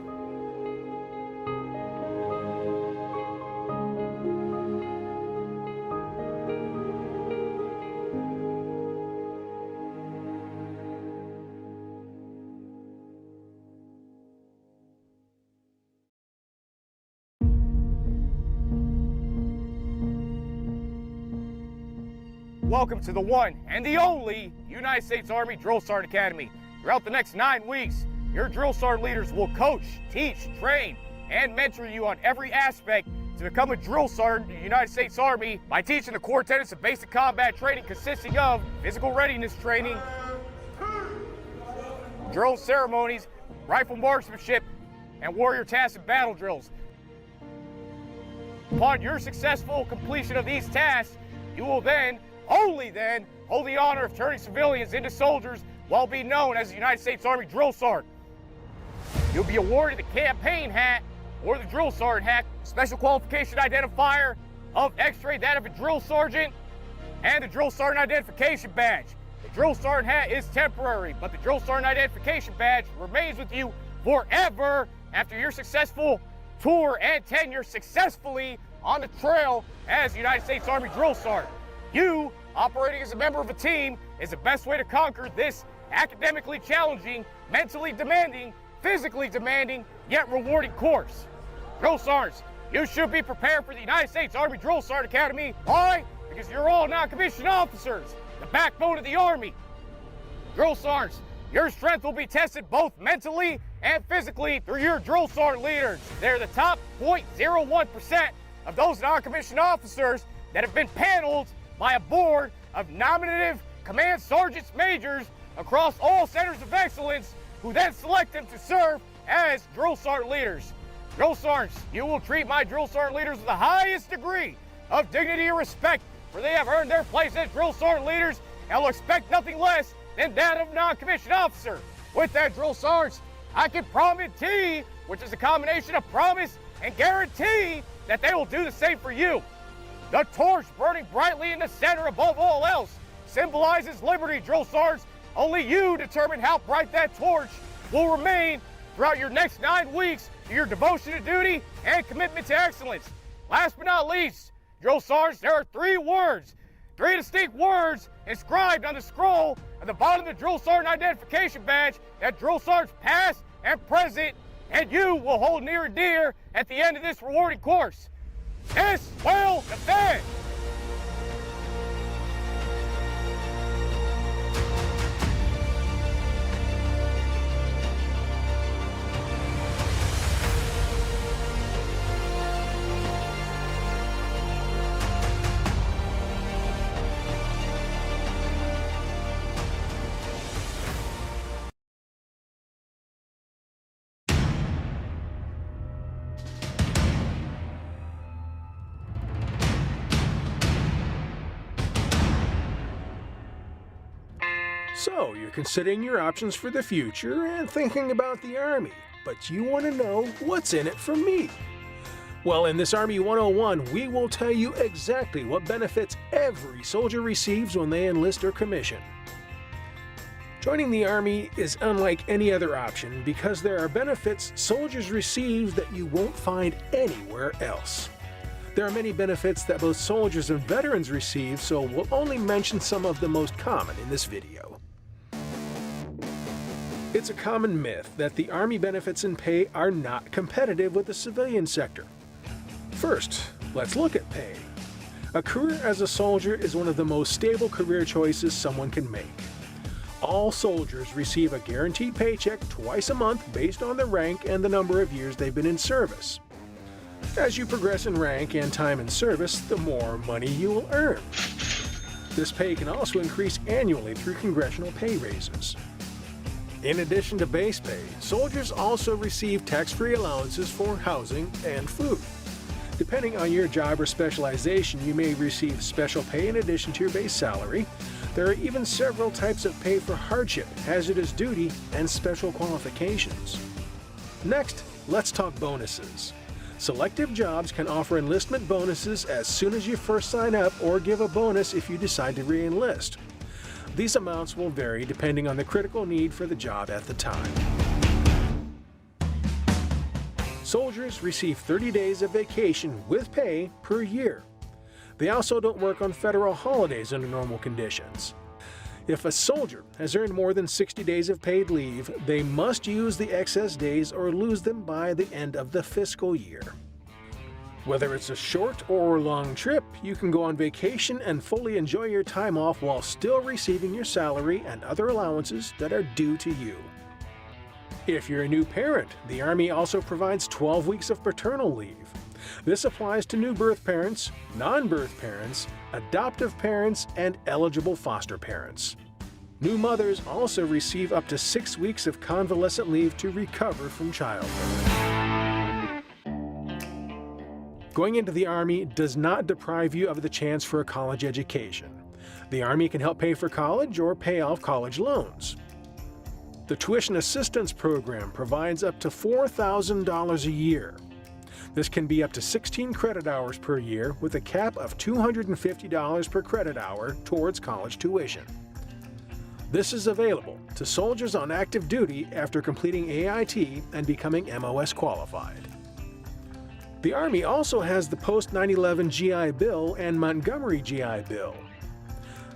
S11: Welcome to the one and the only United States Army Drill Sergeant Academy. Throughout the next 9 weeks, your drill sergeant leaders will coach, teach, train, and mentor you on every aspect to become a drill sergeant in the United States Army by teaching the core tenets of basic combat training consisting of physical readiness training, drill ceremonies, rifle marksmanship, and warrior tasks and battle drills. Upon your successful completion of these tasks, you will then, only then, hold the honor of turning civilians into soldiers while being known as the United States Army Drill Sergeant. You'll be awarded the campaign hat or the drill sergeant hat, special qualification identifier of X-ray, that of a drill sergeant, and the drill sergeant identification badge. The drill sergeant hat is temporary, but the drill sergeant identification badge remains with you forever after your successful tour and tenure successfully on the trail as United States Army Drill Sergeant. You, operating as a member of a team, is the best way to conquer this academically challenging, mentally demanding, physically demanding, yet rewarding course. Drill Sergeants, you should be prepared for the United States Army Drill Sergeant Academy. Why? Because you're all non-commissioned officers, the backbone of the Army. Drill Sergeants, your strength will be tested both mentally and physically through your drill sergeant leaders. They're the top 0.01% of those non-commissioned officers that have been paneled by a board of nominative command sergeants majors across all centers of excellence, who then select them to serve as drill sergeant leaders. Drill sergeants, you will treat my drill sergeant leaders with the highest degree of dignity and respect, for they have earned their place as drill sergeant leaders and will expect nothing less than that of a non-commissioned officer. With that, drill sergeants, I can promise, which is a combination of promise and guarantee, that they will do the same for you. The torch burning brightly in the center above all else symbolizes liberty, drill sergeants. Only you determine how bright that torch will remain throughout your next 9 weeks to your devotion to duty and commitment to excellence. Last but not least, drill sergeants, there are 3 distinct words inscribed on the scroll at the bottom of the drill sergeant identification badge that drill sergeants past and present and you will hold near and dear at the end of this rewarding course. This will defend.
S12: So, you're considering your options for the future and thinking about the Army, but you want to know what's in it for me. Well, in this Army 101, we will tell you exactly what benefits every soldier receives when they enlist or commission. Joining the Army is unlike any other option because there are benefits soldiers receive that you won't find anywhere else. There are many benefits that both soldiers and veterans receive, so we'll only mention some of the most common in this video. It's a common myth that the Army benefits and pay are not competitive with the civilian sector. First, let's look at pay. A career as a soldier is one of the most stable career choices someone can make. All soldiers receive a guaranteed paycheck twice a month based on their rank and the number of years they've been in service. As you progress in rank and time in service, the more money you will earn. This pay can also increase annually through congressional pay raises. In addition to base pay, soldiers also receive tax-free allowances for housing and food. Depending on your job or specialization, you may receive special pay in addition to your base salary. There are even several types of pay for hardship, hazardous duty, and special qualifications. Next, let's talk bonuses. Selective jobs can offer enlistment bonuses as soon as you first sign up or give a bonus if you decide to re-enlist. These amounts will vary depending on the critical need for the job at the time. Soldiers receive 30 days of vacation with pay per year. They also don't work on federal holidays under normal conditions. If a soldier has earned more than 60 days of paid leave, they must use the excess days or lose them by the end of the fiscal year. Whether it's a short or long trip, you can go on vacation and fully enjoy your time off while still receiving your salary and other allowances that are due to you. If you're a new parent, the Army also provides 12 weeks of paternal leave. This applies to new birth parents, non-birth parents, adoptive parents, and eligible foster parents. New mothers also receive up to 6 weeks of convalescent leave to recover from childbirth. Going into the Army does not deprive you of the chance for a college education. The Army can help pay for college or pay off college loans. The Tuition Assistance Program provides up to $4,000 a year. This can be up to 16 credit hours per year with a cap of $250 per credit hour towards college tuition. This is available to soldiers on active duty after completing AIT and becoming MOS qualified. The Army also has the Post 9/11 GI Bill and Montgomery GI Bill.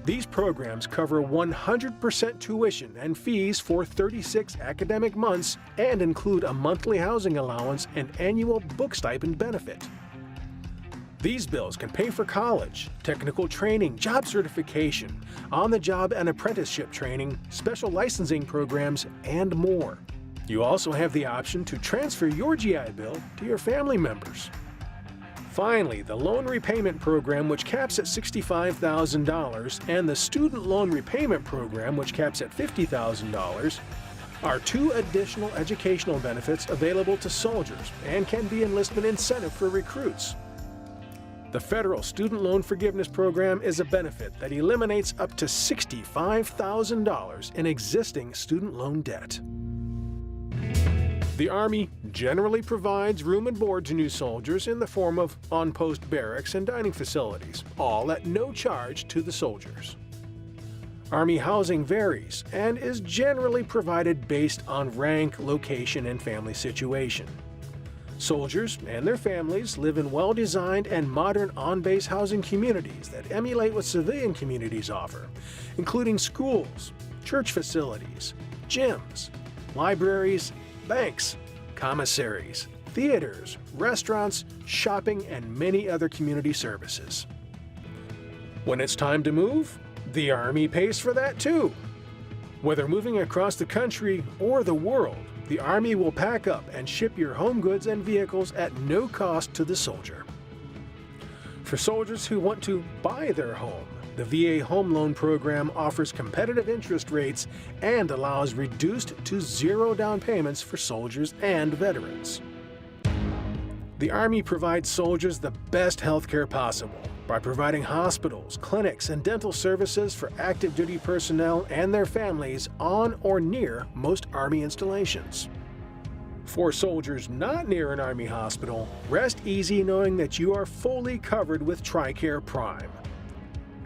S12: These programs cover 100% tuition and fees for 36 academic months and include a monthly housing allowance and annual book stipend benefit. These bills can pay for college, technical training, job certification, on-the-job and apprenticeship training, special licensing programs, and more. You also have the option to transfer your GI Bill to your family members. Finally, the Loan Repayment Program, which caps at $65,000, and the Student Loan Repayment Program, which caps at $50,000, are two additional educational benefits available to soldiers and can be enlistment incentive for recruits. The Federal Student Loan Forgiveness Program is a benefit that eliminates up to $65,000 in existing student loan debt. The Army generally provides room and board to new soldiers in the form of on-post barracks and dining facilities, all at no charge to the soldiers. Army housing varies and is generally provided based on rank, location, and family situation. Soldiers and their families live in well-designed and modern on-base housing communities that emulate what civilian communities offer, including schools, church facilities, gyms, libraries, banks, commissaries, theaters, restaurants, shopping, and many other community services. When it's time to move, the Army pays for that too. Whether moving across the country or the world, the Army will pack up and ship your home goods and vehicles at no cost to the soldier. For soldiers who want to buy their home, the VA Home Loan Program offers competitive interest rates and allows reduced to zero down payments for soldiers and veterans. The Army provides soldiers the best health care possible by providing hospitals, clinics, and dental services for active duty personnel and their families on or near most Army installations. For soldiers not near an Army hospital, rest easy knowing that you are fully covered with TRICARE Prime.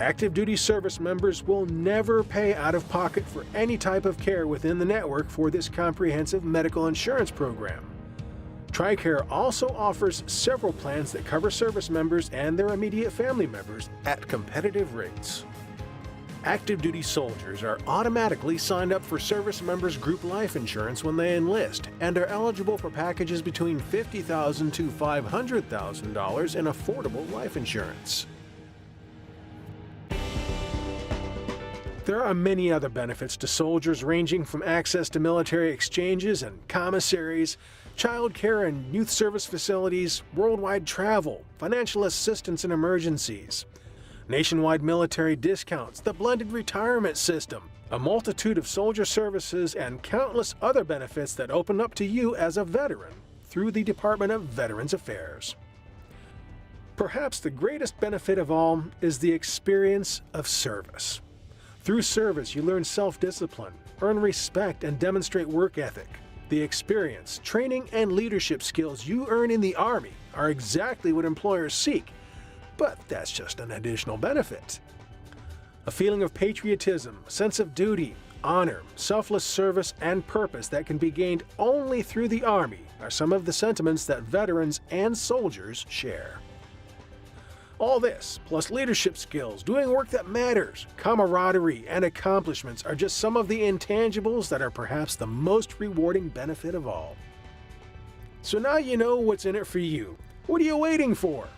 S12: Active duty service members will never pay out of pocket for any type of care within the network for this comprehensive medical insurance program. TRICARE also offers several plans that cover service members and their immediate family members at competitive rates. Active duty soldiers are automatically signed up for service members' group life insurance when they enlist and are eligible for packages between $50,000 to $500,000 in affordable life insurance. There are many other benefits to soldiers, ranging from access to military exchanges and commissaries, child care and youth service facilities, worldwide travel, financial assistance in emergencies, nationwide military discounts, the blended retirement system, a multitude of soldier services, and countless other benefits that open up to you as a veteran through the Department of Veterans Affairs. Perhaps the greatest benefit of all is the experience of service. Through service, you learn self-discipline, earn respect, and demonstrate work ethic. The experience, training, and leadership skills you earn in the Army are exactly what employers seek, but that's just an additional benefit. A feeling of patriotism, sense of duty, honor, selfless service, and purpose that can be gained only through the Army are some of the sentiments that veterans and soldiers share. All this, plus leadership skills, doing work that matters, camaraderie, and accomplishments are just some of the intangibles that are perhaps the most rewarding benefit of all. So now you know what's in it for you. What are you waiting for?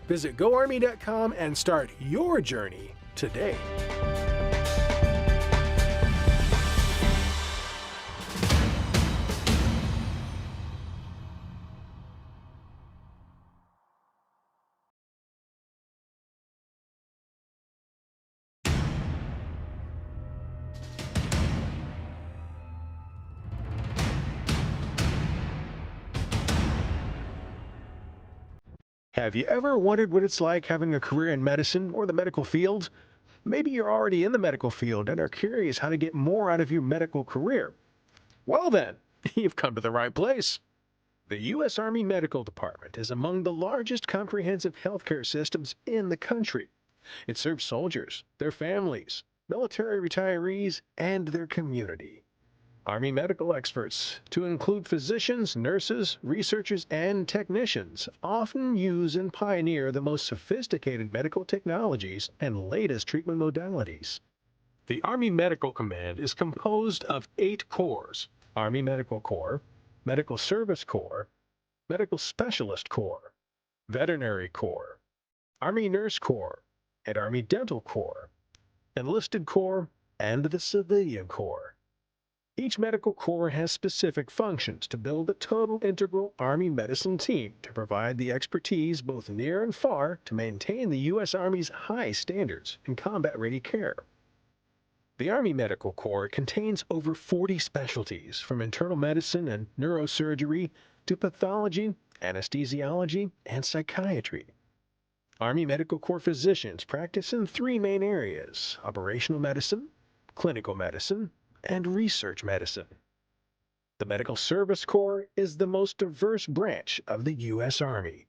S12: Visit GoArmy.com and start your journey today. Have you ever wondered what it's like having a career in medicine or the medical field? Maybe you're already in the medical field and are curious how to get more out of your medical career. Well then, you've come to the right place. The U.S. Army Medical Department is among the largest comprehensive healthcare systems in the country. It serves soldiers, their families, military retirees, and their community. Army medical experts, to include physicians, nurses, researchers, and technicians, often use and pioneer the most sophisticated medical technologies and latest treatment modalities. The Army Medical Command is composed of 8 corps: Army Medical Corps, Medical Service Corps, Medical Specialist Corps, Veterinary Corps, Army Nurse Corps, and Army Dental Corps, Enlisted Corps, and the Civilian Corps. Each medical corps has specific functions to build a total integral Army medicine team to provide the expertise both near and far to maintain the U.S. Army's high standards in combat-ready care. The Army Medical Corps contains over 40 specialties, from internal medicine and neurosurgery to pathology, anesthesiology, and psychiatry. Army Medical Corps physicians practice in 3 main areas: operational medicine, clinical medicine, and research medicine. The Medical Service Corps is the most diverse branch of the U.S. Army.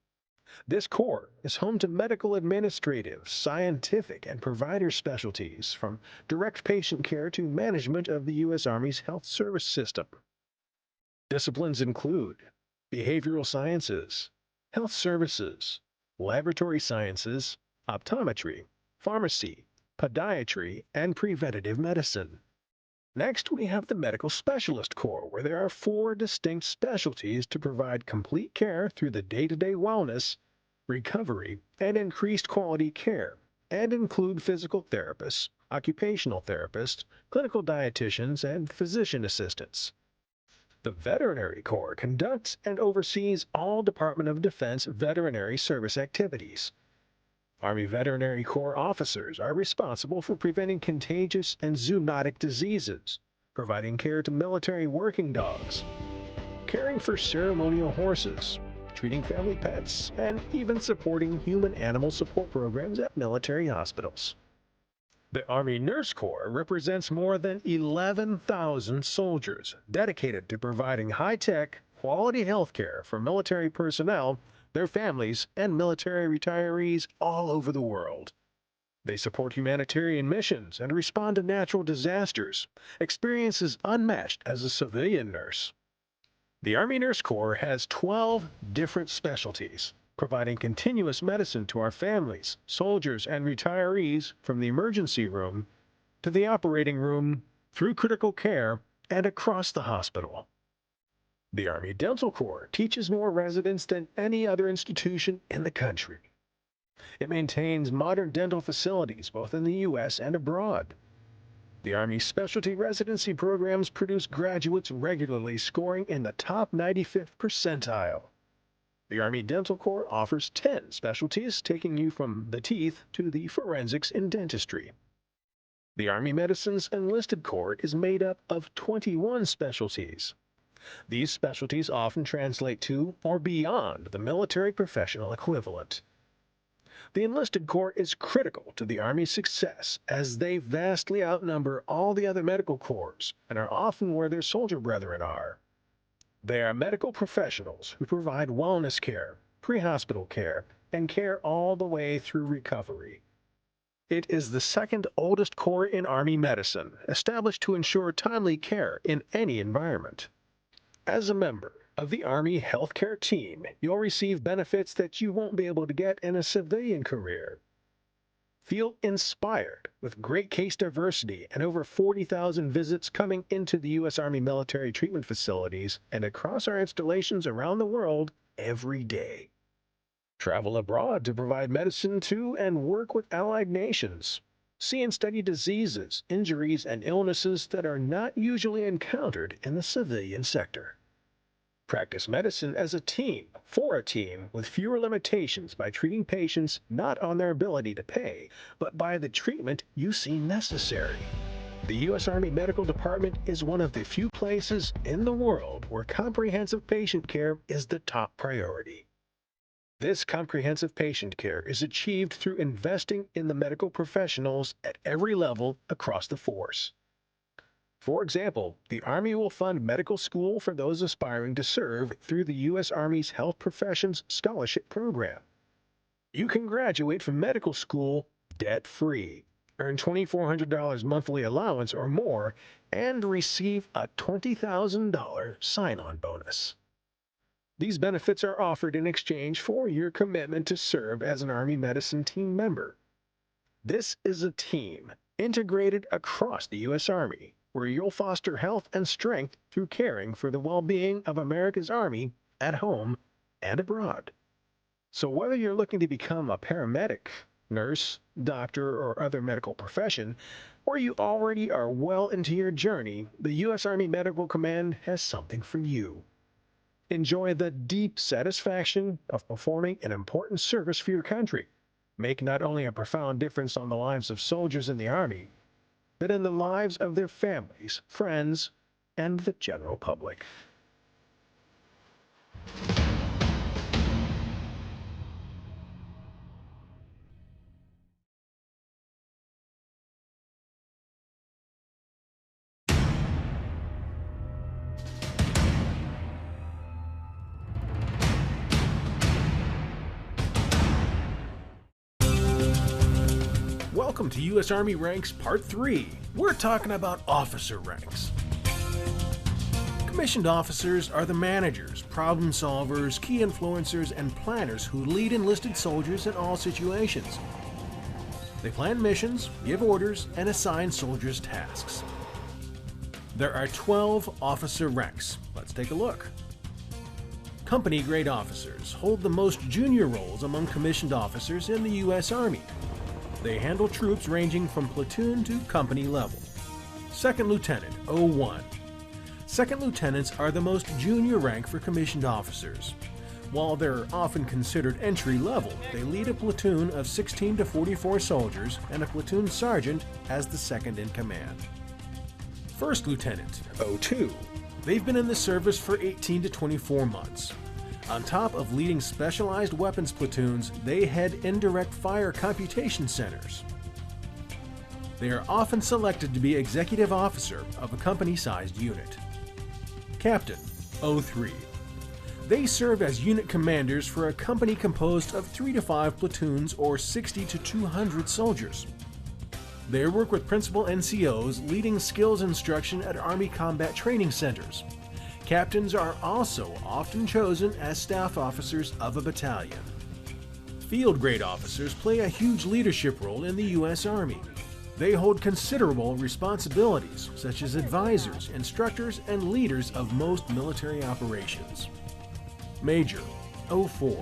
S12: This corps is home to medical administrative, scientific, and provider specialties, from direct patient care to management of the U.S. Army's health service system. Disciplines include behavioral sciences, health services, laboratory sciences, optometry, pharmacy, podiatry, and preventative medicine. Next, we have the Medical Specialist Corps, where there are 4 distinct specialties to provide complete care through the day-to-day wellness, recovery, and increased quality care, and include physical therapists, occupational therapists, clinical dietitians, and physician assistants. The Veterinary Corps conducts and oversees all Department of Defense veterinary service activities. Army Veterinary Corps officers are responsible for preventing contagious and zoonotic diseases, providing care to military working dogs, caring for ceremonial horses, treating family pets, and even supporting human-animal support programs at military hospitals. The Army Nurse Corps represents more than 11,000 soldiers dedicated to providing high-tech, quality health care for military personnel, their families, and military retirees all over the world. They support humanitarian missions and respond to natural disasters, experiences unmatched as a civilian nurse. The Army Nurse Corps has 12 different specialties, providing continuous medicine to our families, soldiers, and retirees from the emergency room to the operating room, through critical care, and across the hospital. The Army Dental Corps teaches more residents than any other institution in the country. It maintains modern dental facilities both in the U.S. and abroad. The Army Specialty Residency programs produce graduates regularly scoring in the top 95th percentile. The Army Dental Corps offers 10 specialties, taking you from the teeth to the forensics in dentistry. The Army Medicine's Enlisted Corps is made up of 21 specialties. These specialties often translate to or beyond the military professional equivalent. The Enlisted Corps is critical to the Army's success as they vastly outnumber all the other medical corps and are often where their soldier brethren are. They are medical professionals who provide wellness care, pre-hospital care, and care all the way through recovery. It is the second oldest corps in Army medicine, established to ensure timely care in any environment. As a member of the Army healthcare team, you'll receive benefits that you won't be able to get in a civilian career. Feel inspired with great case diversity and over 40,000 visits coming into the U.S. Army military treatment facilities and across our installations around the world every day. Travel abroad to provide medicine to and work with allied nations. See and study diseases, injuries, and illnesses that are not usually encountered in the civilian sector. Practice medicine as a team, for a team, with fewer limitations by treating patients not on their ability to pay, but by the treatment you see necessary. The U.S. Army Medical Department is one of the few places in the world where comprehensive patient care is the top priority. This comprehensive patient care is achieved through investing in the medical professionals at every level across the force. For example, the Army will fund medical school for those aspiring to serve through the U.S. Army's Health Professions Scholarship Program. You can graduate from medical school debt-free, earn $2,400 monthly allowance or more, and receive a $20,000 sign-on bonus. These benefits are offered in exchange for your commitment to serve as an Army Medicine team member. This is a team integrated across the U.S. Army, where you'll foster health and strength through caring for the well-being of America's Army at home and abroad. So whether you're looking to become a paramedic, nurse, doctor, or other medical profession, or you already are well into your journey, the U.S. Army Medical Command has something for you. Enjoy the deep satisfaction of performing an important service for your country. Make not only a profound difference on the lives of soldiers in the Army, but in the lives of their families, friends, and the general public. Welcome to U.S. Army Ranks Part 3. We're talking about officer ranks. Commissioned officers are the managers, problem solvers, key influencers, and planners who lead enlisted soldiers in all situations. They plan missions, give orders, and assign soldiers tasks. There are 12 officer ranks. Let's take a look. Company grade officers hold the most junior roles among commissioned officers in the U.S. Army. They handle troops ranging from platoon to company level. Second Lieutenant, 01. Second Lieutenants are the most junior rank for commissioned officers. While they're often considered entry level, they lead a platoon of 16 to 44 soldiers, and a platoon sergeant as the second in command. First Lieutenant, 02. They've been in the service for 18 to 24 months. On top of leading specialized weapons platoons, they head indirect fire computation centers. They are often selected to be executive officer of a company-sized unit. Captain, 03. They serve as unit commanders for a company composed of 3 to 5 platoons or 60 to 200 soldiers. They work with principal NCOs leading skills instruction at Army combat training centers. Captains are also often chosen as staff officers of a battalion. Field grade officers play a huge leadership role in the U.S. Army. They hold considerable responsibilities, such as advisors, instructors, and leaders of most military operations. Major, 04.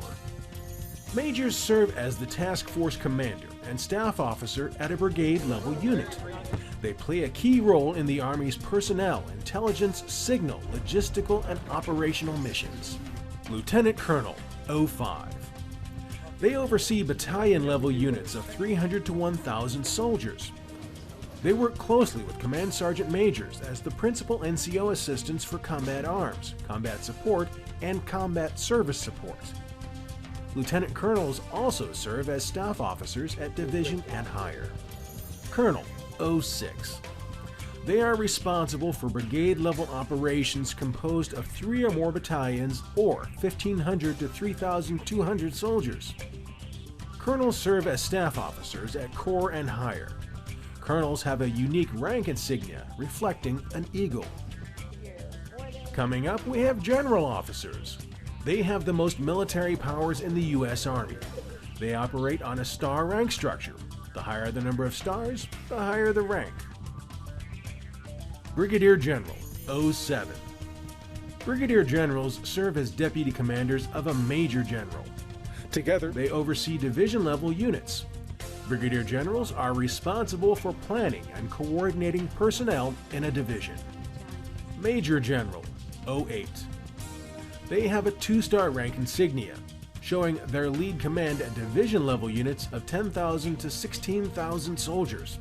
S12: Majors serve as the task force commander and staff officer at a brigade level unit. They play a key role in the Army's personnel, intelligence, signal, logistical, and operational missions. Lieutenant Colonel, 05. They oversee battalion-level units of 300 to 1,000 soldiers. They work closely with Command Sergeant Majors as the principal NCO assistants for combat arms, combat support, and combat service support. Lieutenant Colonels also serve as staff officers at division and higher. Colonel, 06. They are responsible for brigade-level operations composed of 3 or more battalions or 1,500 to 3,200 soldiers. Colonels serve as staff officers at corps and higher. Colonels have a unique rank insignia reflecting an eagle. Coming up, we have general officers. They have the most military powers in the U.S. Army. They operate on a star rank structure. The higher the number of stars, the higher the rank. Brigadier General, 07. Brigadier Generals serve as deputy commanders of a Major General. Together, they oversee division-level units. Brigadier Generals are responsible for planning and coordinating personnel in a division. Major General, 08. They have a 2-star rank insignia, showing their lead command at division-level units of 10,000 to 16,000 soldiers.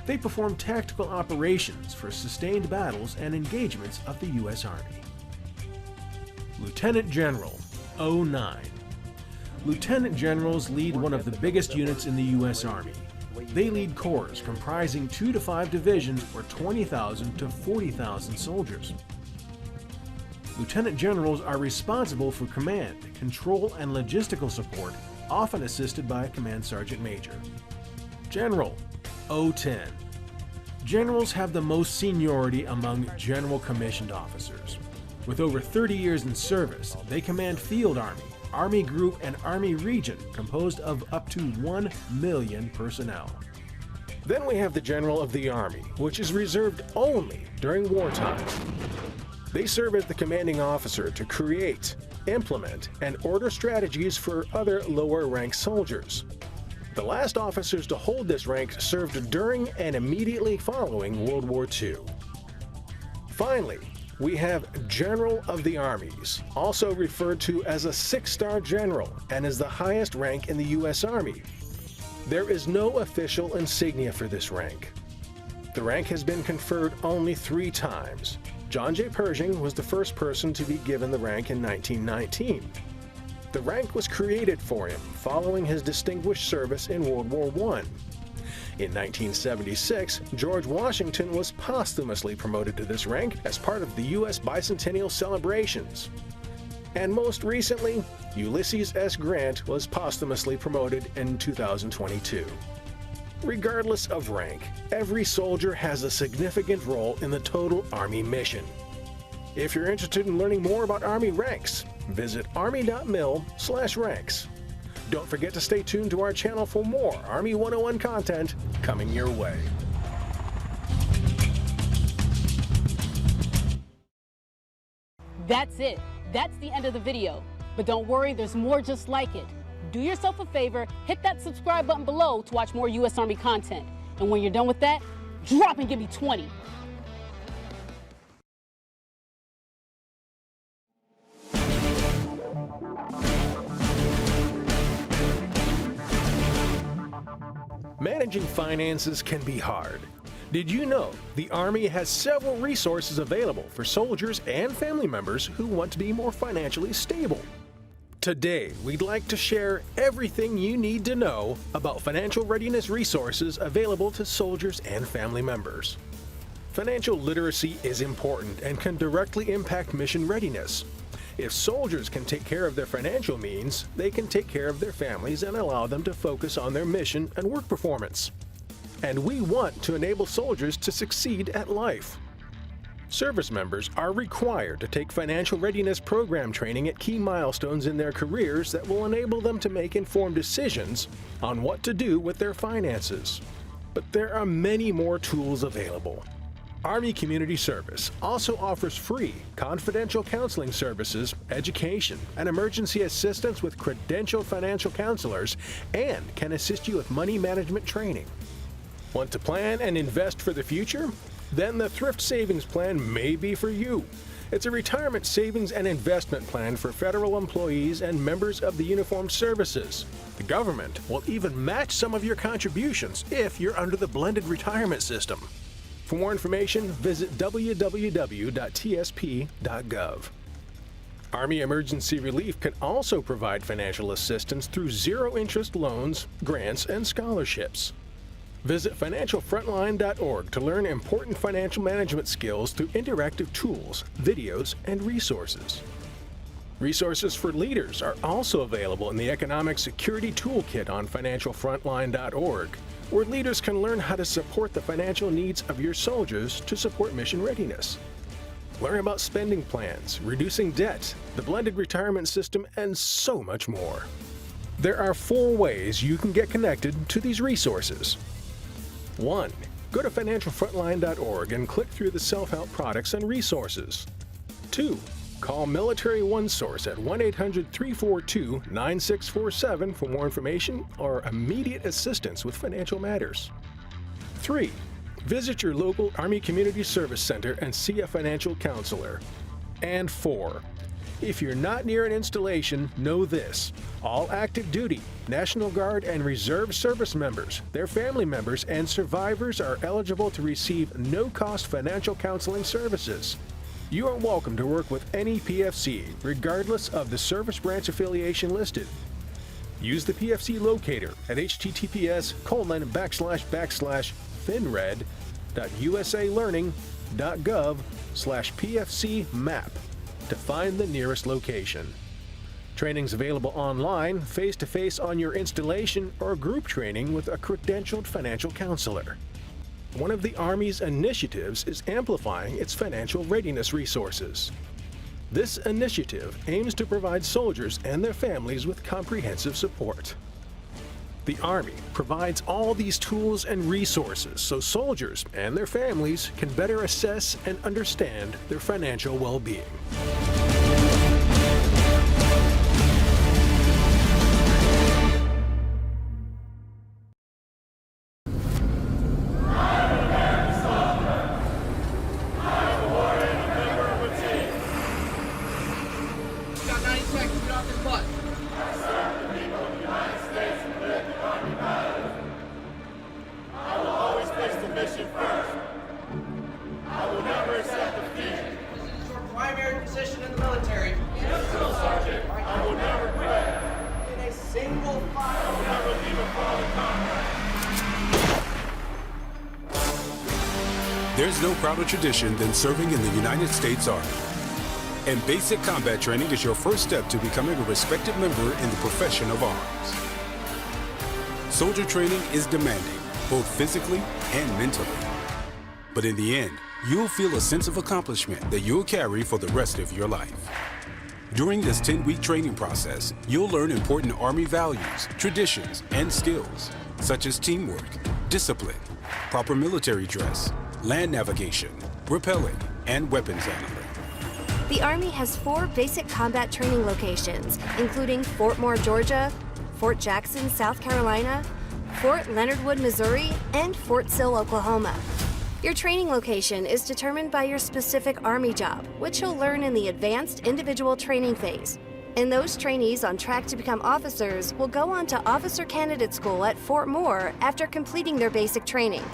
S12: They perform tactical operations for sustained battles and engagements of the U.S. Army. Lieutenant General, 09. Lieutenant Generals lead one of the biggest units in the U.S. Army. They lead corps comprising 2 to 5 divisions or 20,000 to 40,000 soldiers. Lieutenant Generals are responsible for command, control, and logistical support, often assisted by a Command Sergeant Major. General, 010. Generals have the most seniority among general commissioned officers. With over 30 years in service, they command Field Army, Army Group, and Army Region composed of up to 1 million personnel. Then we have the General of the Army, which is reserved only during wartime. They serve as the commanding officer to create, implement, and order strategies for other lower-ranked soldiers. The last officers to hold this rank served during and immediately following World War II. Finally, we have General of the Armies, also referred to as a 6-star general and is the highest rank in the U.S. Army. There is no official insignia for this rank. The rank has been conferred only 3 times. John J. Pershing was the first person to be given the rank in 1919. The rank was created for him following his distinguished service in World War I. In 1976, George Washington was posthumously promoted to this rank as part of the U.S. bicentennial celebrations. And most recently, Ulysses S. Grant was posthumously promoted in 2022. Regardless of rank, every soldier has a significant role in the total Army mission. If you're interested in learning more about Army ranks, visit army.mil/ranks. Don't forget to stay tuned to our channel for more Army 101 content coming your way.
S5: That's it. That's the end of the video. But don't worry, there's more just like it. Do yourself a favor, hit that subscribe button below to watch more U.S. Army content. And when you're done with that, drop and give me 20.
S12: Managing finances can be hard. Did you know the Army has several resources available for soldiers and family members who want to be more financially stable? Today, we'd like to share everything you need to know about financial readiness resources available to soldiers and family members. Financial literacy is important and can directly impact mission readiness. If soldiers can take care of their financial means, they can take care of their families and allow them to focus on their mission and work performance. And we want to enable soldiers to succeed at life. Service members are required to take financial readiness program training at key milestones in their careers that will enable them to make informed decisions on what to do with their finances. But there are many more tools available. Army Community Service also offers free, confidential counseling services, education, and emergency assistance with credentialed financial counselors, and can assist you with money management training. Want to plan and invest for the future? Then the Thrift Savings Plan may be for you. It's a retirement savings and investment plan for federal employees and members of the uniformed services. The government will even match some of your contributions if you're under the blended retirement system. For more information, visit www.tsp.gov. Army Emergency Relief can also provide financial assistance through zero-interest loans, grants, and scholarships. Visit financialfrontline.org to learn important financial management skills through interactive tools, videos, and resources. Resources for leaders are also available in the Economic Security Toolkit on financialfrontline.org, where leaders can learn how to support the financial needs of your soldiers to support mission readiness. Learn about spending plans, reducing debt, the blended retirement system, and so much more. There are 4 ways you can get connected to these resources. 1. Go to financialfrontline.org and click through the self-help products and resources. 2. Call Military One Source at 1-800-342-9647 for more information or immediate assistance with financial matters. 3. Visit your local Army Community Service Center and see a financial counselor. And 4. If you're not near an installation, know this. All active duty, National Guard, and Reserve service members, their family members, and survivors are eligible to receive no-cost financial counseling services. You are welcome to work with any PFC, regardless of the service branch affiliation listed. Use the PFC locator at https://finred.usalearning.gov/PFC-map to find the nearest location. Training's available online, face-to-face on your installation, or group training with a credentialed financial counselor. One of the Army's initiatives is amplifying its financial readiness resources. This initiative aims to provide soldiers and their families with comprehensive support. The Army provides all these tools and resources so soldiers and their families can better assess and understand their financial well-being.
S13: There's no prouder tradition than serving in the United States Army. And basic combat training is your first step to becoming a respected member in the profession of arms. Soldier training is demanding, both physically and mentally. But in the end, you'll feel a sense of accomplishment that you'll carry for the rest of your life. During this 10-week training process, you'll learn important Army values, traditions, and skills, such as teamwork, discipline, proper military dress, land navigation, rappelling, and weapons handling.
S14: The Army has 4 basic combat training locations, including Fort Moore, Georgia, Fort Jackson, South Carolina, Fort Leonard Wood, Missouri, and Fort Sill, Oklahoma. Your training location is determined by your specific Army job, which you'll learn in the Advanced Individual Training phase. And those trainees on track to become officers will go on to Officer Candidate School at Fort Moore after completing their basic training.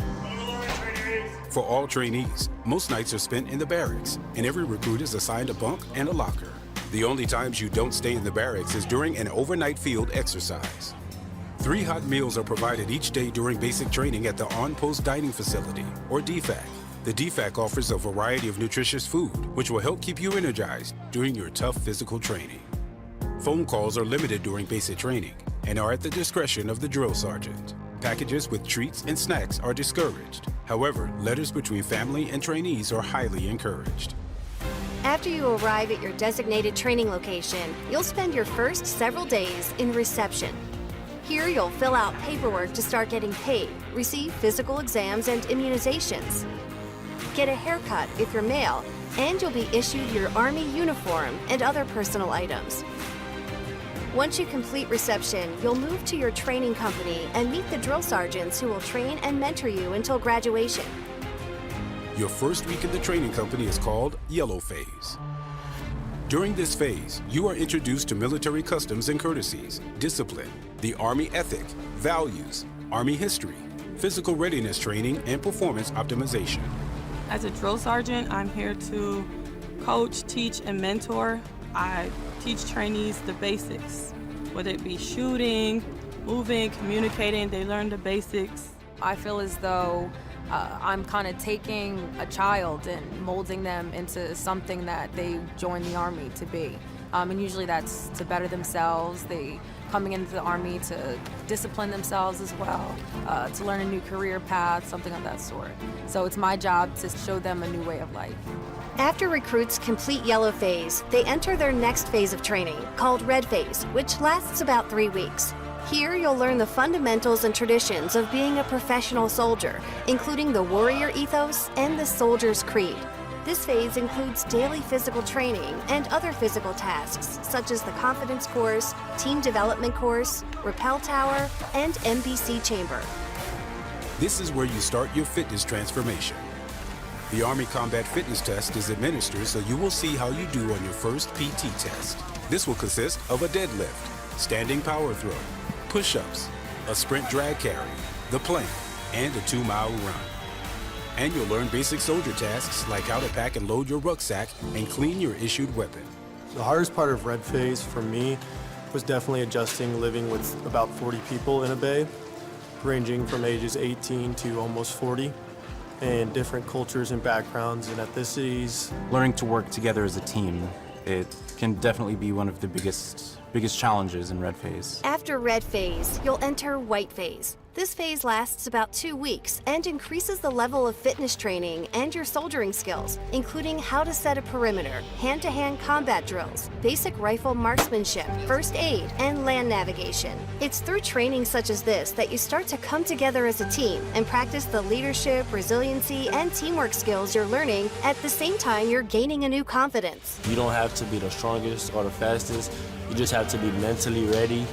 S13: For all trainees, most nights are spent in the barracks, and every recruit is assigned a bunk and a locker. The only times you don't stay in the barracks is during an overnight field exercise. 3 hot meals are provided each day during basic training at the On-Post Dining Facility, or DFAC. The DFAC offers a variety of nutritious food, which will help keep you energized during your tough physical training. Phone calls are limited during basic training and are at the discretion of the drill sergeant. Packages with treats and snacks are discouraged. However, letters between family and trainees are highly encouraged.
S14: After you arrive at your designated training location, you'll spend your first several days in reception. Here you'll fill out paperwork to start getting paid, receive physical exams and immunizations, get a haircut if you're male, and you'll be issued your Army uniform and other personal items. Once you complete reception, you'll move to your training company and meet the drill sergeants who will train and mentor you until graduation.
S13: Your first week in the training company is called Yellow Phase. During this phase, you are introduced to military customs and courtesies, discipline, the Army ethic, values, Army history, physical readiness training, and performance optimization.
S15: As a drill sergeant, I'm here to coach, teach, and mentor. I teach trainees the basics, whether it be shooting, moving, communicating, they learn the basics.
S16: I feel as though I'm kind of taking a child and molding them into something that they join the Army to be. And usually that's to better themselves. They coming into the Army to discipline themselves as well, to learn a new career path, something of that sort. So it's my job to show them a new way of life.
S14: After recruits complete Yellow Phase, they enter their next phase of training, called Red Phase, which lasts about 3 weeks. Here, you'll learn the fundamentals and traditions of being a professional soldier, including the warrior ethos and the soldier's creed. This phase includes daily physical training and other physical tasks, such as the confidence course, team development course, rappel tower, and MBC chamber.
S13: This is where you start your fitness transformation. The Army Combat Fitness Test is administered, so you will see how you do on your first PT test. This will consist of a deadlift, standing power throw, push-ups, a sprint drag carry, the plank, and a 2-mile run. And you'll learn basic soldier tasks like how to pack and load your rucksack and clean your issued weapon.
S17: The hardest part of Red Phase for me was definitely adjusting living with about 40 people in a bay, ranging from ages 18 to almost 40, and different cultures and backgrounds and ethnicities.
S18: Learning to work together as a team, it can definitely be one of the biggest challenges in Red Phase.
S14: After Red Phase, you'll enter White Phase. This phase lasts about 2 weeks and increases the level of fitness training and your soldiering skills, including how to set a perimeter, hand-to-hand combat drills, basic rifle marksmanship, first aid, and land navigation. It's through training such as this that you start to come together as a team and practice the leadership, resiliency, and teamwork skills you're learning at the same time you're gaining a new confidence.
S19: You don't have to be the strongest or the fastest. You just have to be mentally ready,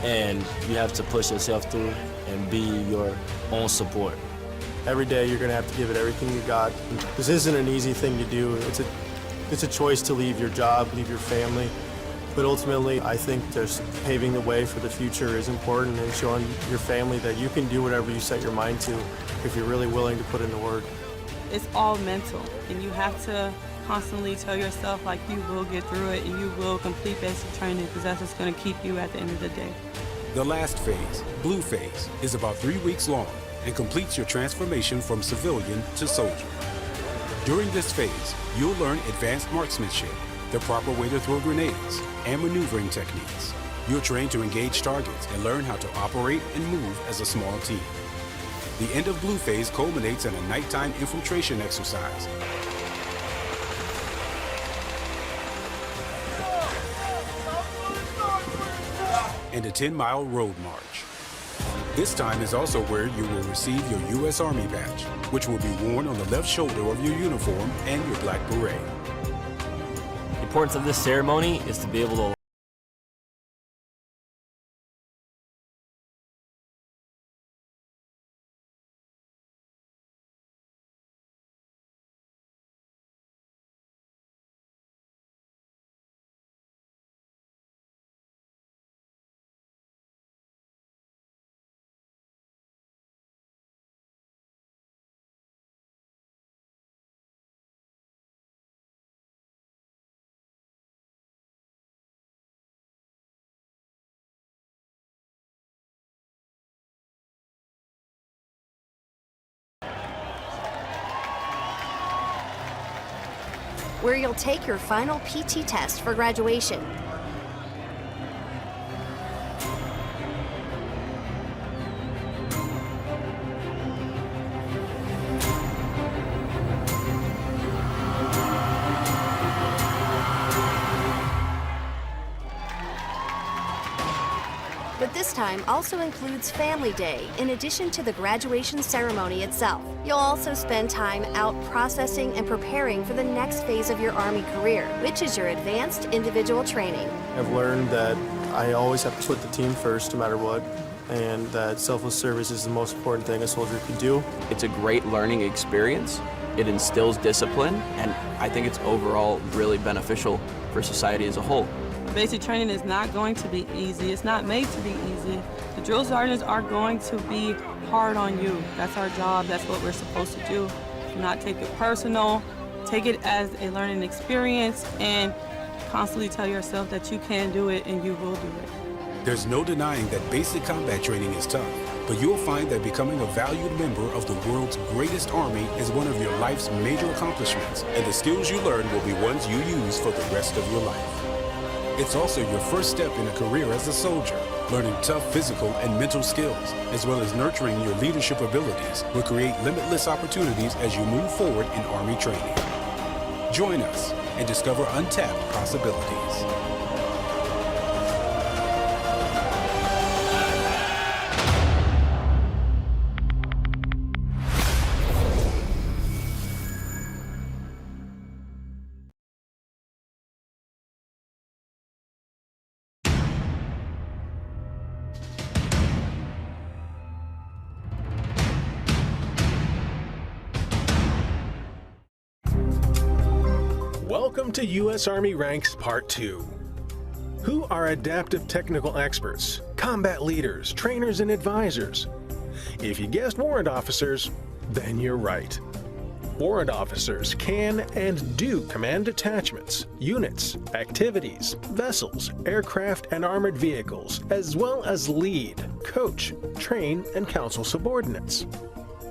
S19: and you have to push yourself through and be your own support.
S17: Every day you're gonna have to give it everything you got. This isn't an easy thing to do. It's a choice to leave your job, leave your family. But ultimately, I think just paving the way for the future is important, and showing your family that you can do whatever you set your mind to if you're really willing to put in the work.
S15: It's all mental, and you have to constantly tell yourself like you will get through it and you will complete basic training, because that's what's going to keep you at the end of the day.
S13: The last phase, Blue Phase, is about 3 weeks long and completes your transformation from civilian to soldier. During this phase, you'll learn advanced marksmanship, the proper way to throw grenades, and maneuvering techniques. You're trained to engage targets and learn how to operate and move as a small team. The end of Blue Phase culminates in a nighttime infiltration exercise. And a 10-mile road march. This time is also where you will receive your U.S. Army badge, which will be worn on the left shoulder of your uniform and your black beret.
S19: The importance of this ceremony is to be able to
S14: where you'll take your final PT test for graduation. but this time also includes Family Day in addition to the graduation ceremony itself. You'll also spend time out processing and preparing for the next phase of your Army career, which is your advanced individual training.
S17: I've learned that I always have to put the team first no matter what, and that selfless service is the most important thing a soldier can do.
S1: It's a great learning experience. It instills discipline, and I think it's overall really beneficial for society as a whole.
S15: Basic training is not going to be easy. It's not made to be easy. The drill sergeants are going to be hard on you. That's our job. That's what we're supposed to do. Do not take it personal. Take it as a learning experience and constantly tell yourself that you can do it and you will do it.
S13: There's no denying that basic combat training is tough, but you'll find that becoming a valued member of the world's greatest army is one of your life's major accomplishments, and the skills you learn will be ones you use for the rest of your life. It's also your first step in a career as a soldier. Learning tough physical and mental skills, as well as nurturing your leadership abilities, will create limitless opportunities as you move forward in Army training. Join us and discover untapped possibilities.
S12: Welcome to U.S. Army Ranks Part 2. Who are adaptive technical experts, combat leaders, trainers, and advisors? If you guessed warrant officers, then you're right. Warrant officers can and do command detachments, units, activities, vessels, aircraft, and armored vehicles, as well as lead, coach, train, and counsel subordinates.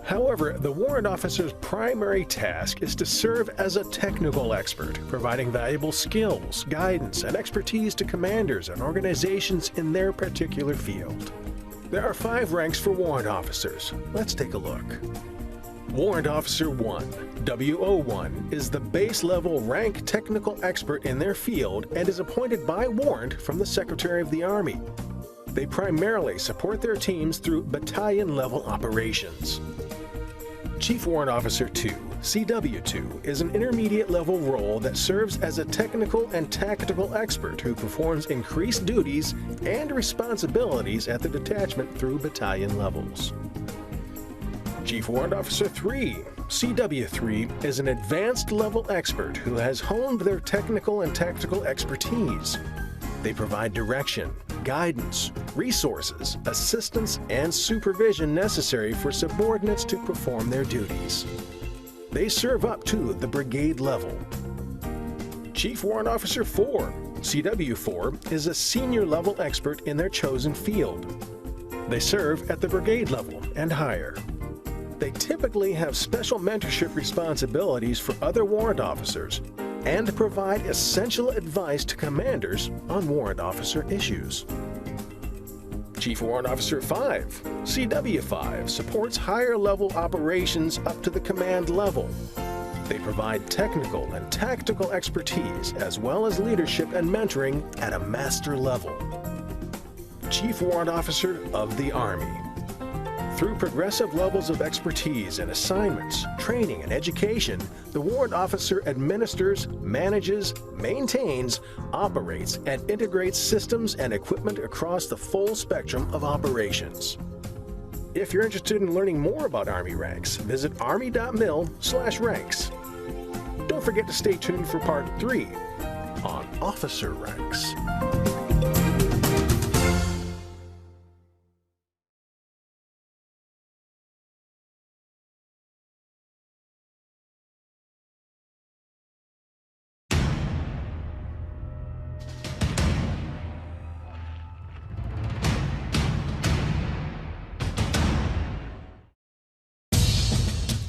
S12: However, the warrant officer's primary task is to serve as a technical expert, providing valuable skills, guidance, and expertise to commanders and organizations in their particular field. There are 5 ranks for warrant officers. Let's take a look. Warrant Officer 1, WO1, is the base-level rank technical expert in their field and is appointed by warrant from the Secretary of the Army. They primarily support their teams through battalion-level operations. Chief Warrant Officer 2, CW2, is an intermediate-level role that serves as a technical and tactical expert who performs increased duties and responsibilities at the detachment through battalion levels. Chief Warrant Officer 3, CW3, is an advanced-level expert who has honed their technical and tactical expertise. They provide direction, guidance, resources, assistance, and supervision necessary for subordinates to perform their duties. They serve up to the brigade level. Chief Warrant Officer 4, CW4, is a senior-level expert in their chosen field. They serve at the brigade level and higher. They typically have special mentorship responsibilities for other warrant officers and provide essential advice to commanders on warrant officer issues. Chief Warrant Officer 5, CW5, supports higher-level operations up to the command level. They provide technical and tactical expertise as well as leadership and mentoring at a master level. Chief Warrant Officer of the Army. Through progressive levels of expertise and assignments, training, and education, the warrant officer administers, manages, maintains, operates, and integrates systems and equipment across the full spectrum of operations. If you're interested in learning more about Army ranks, visit army.mil/ranks. Don't forget to stay tuned for Part 3 on officer ranks.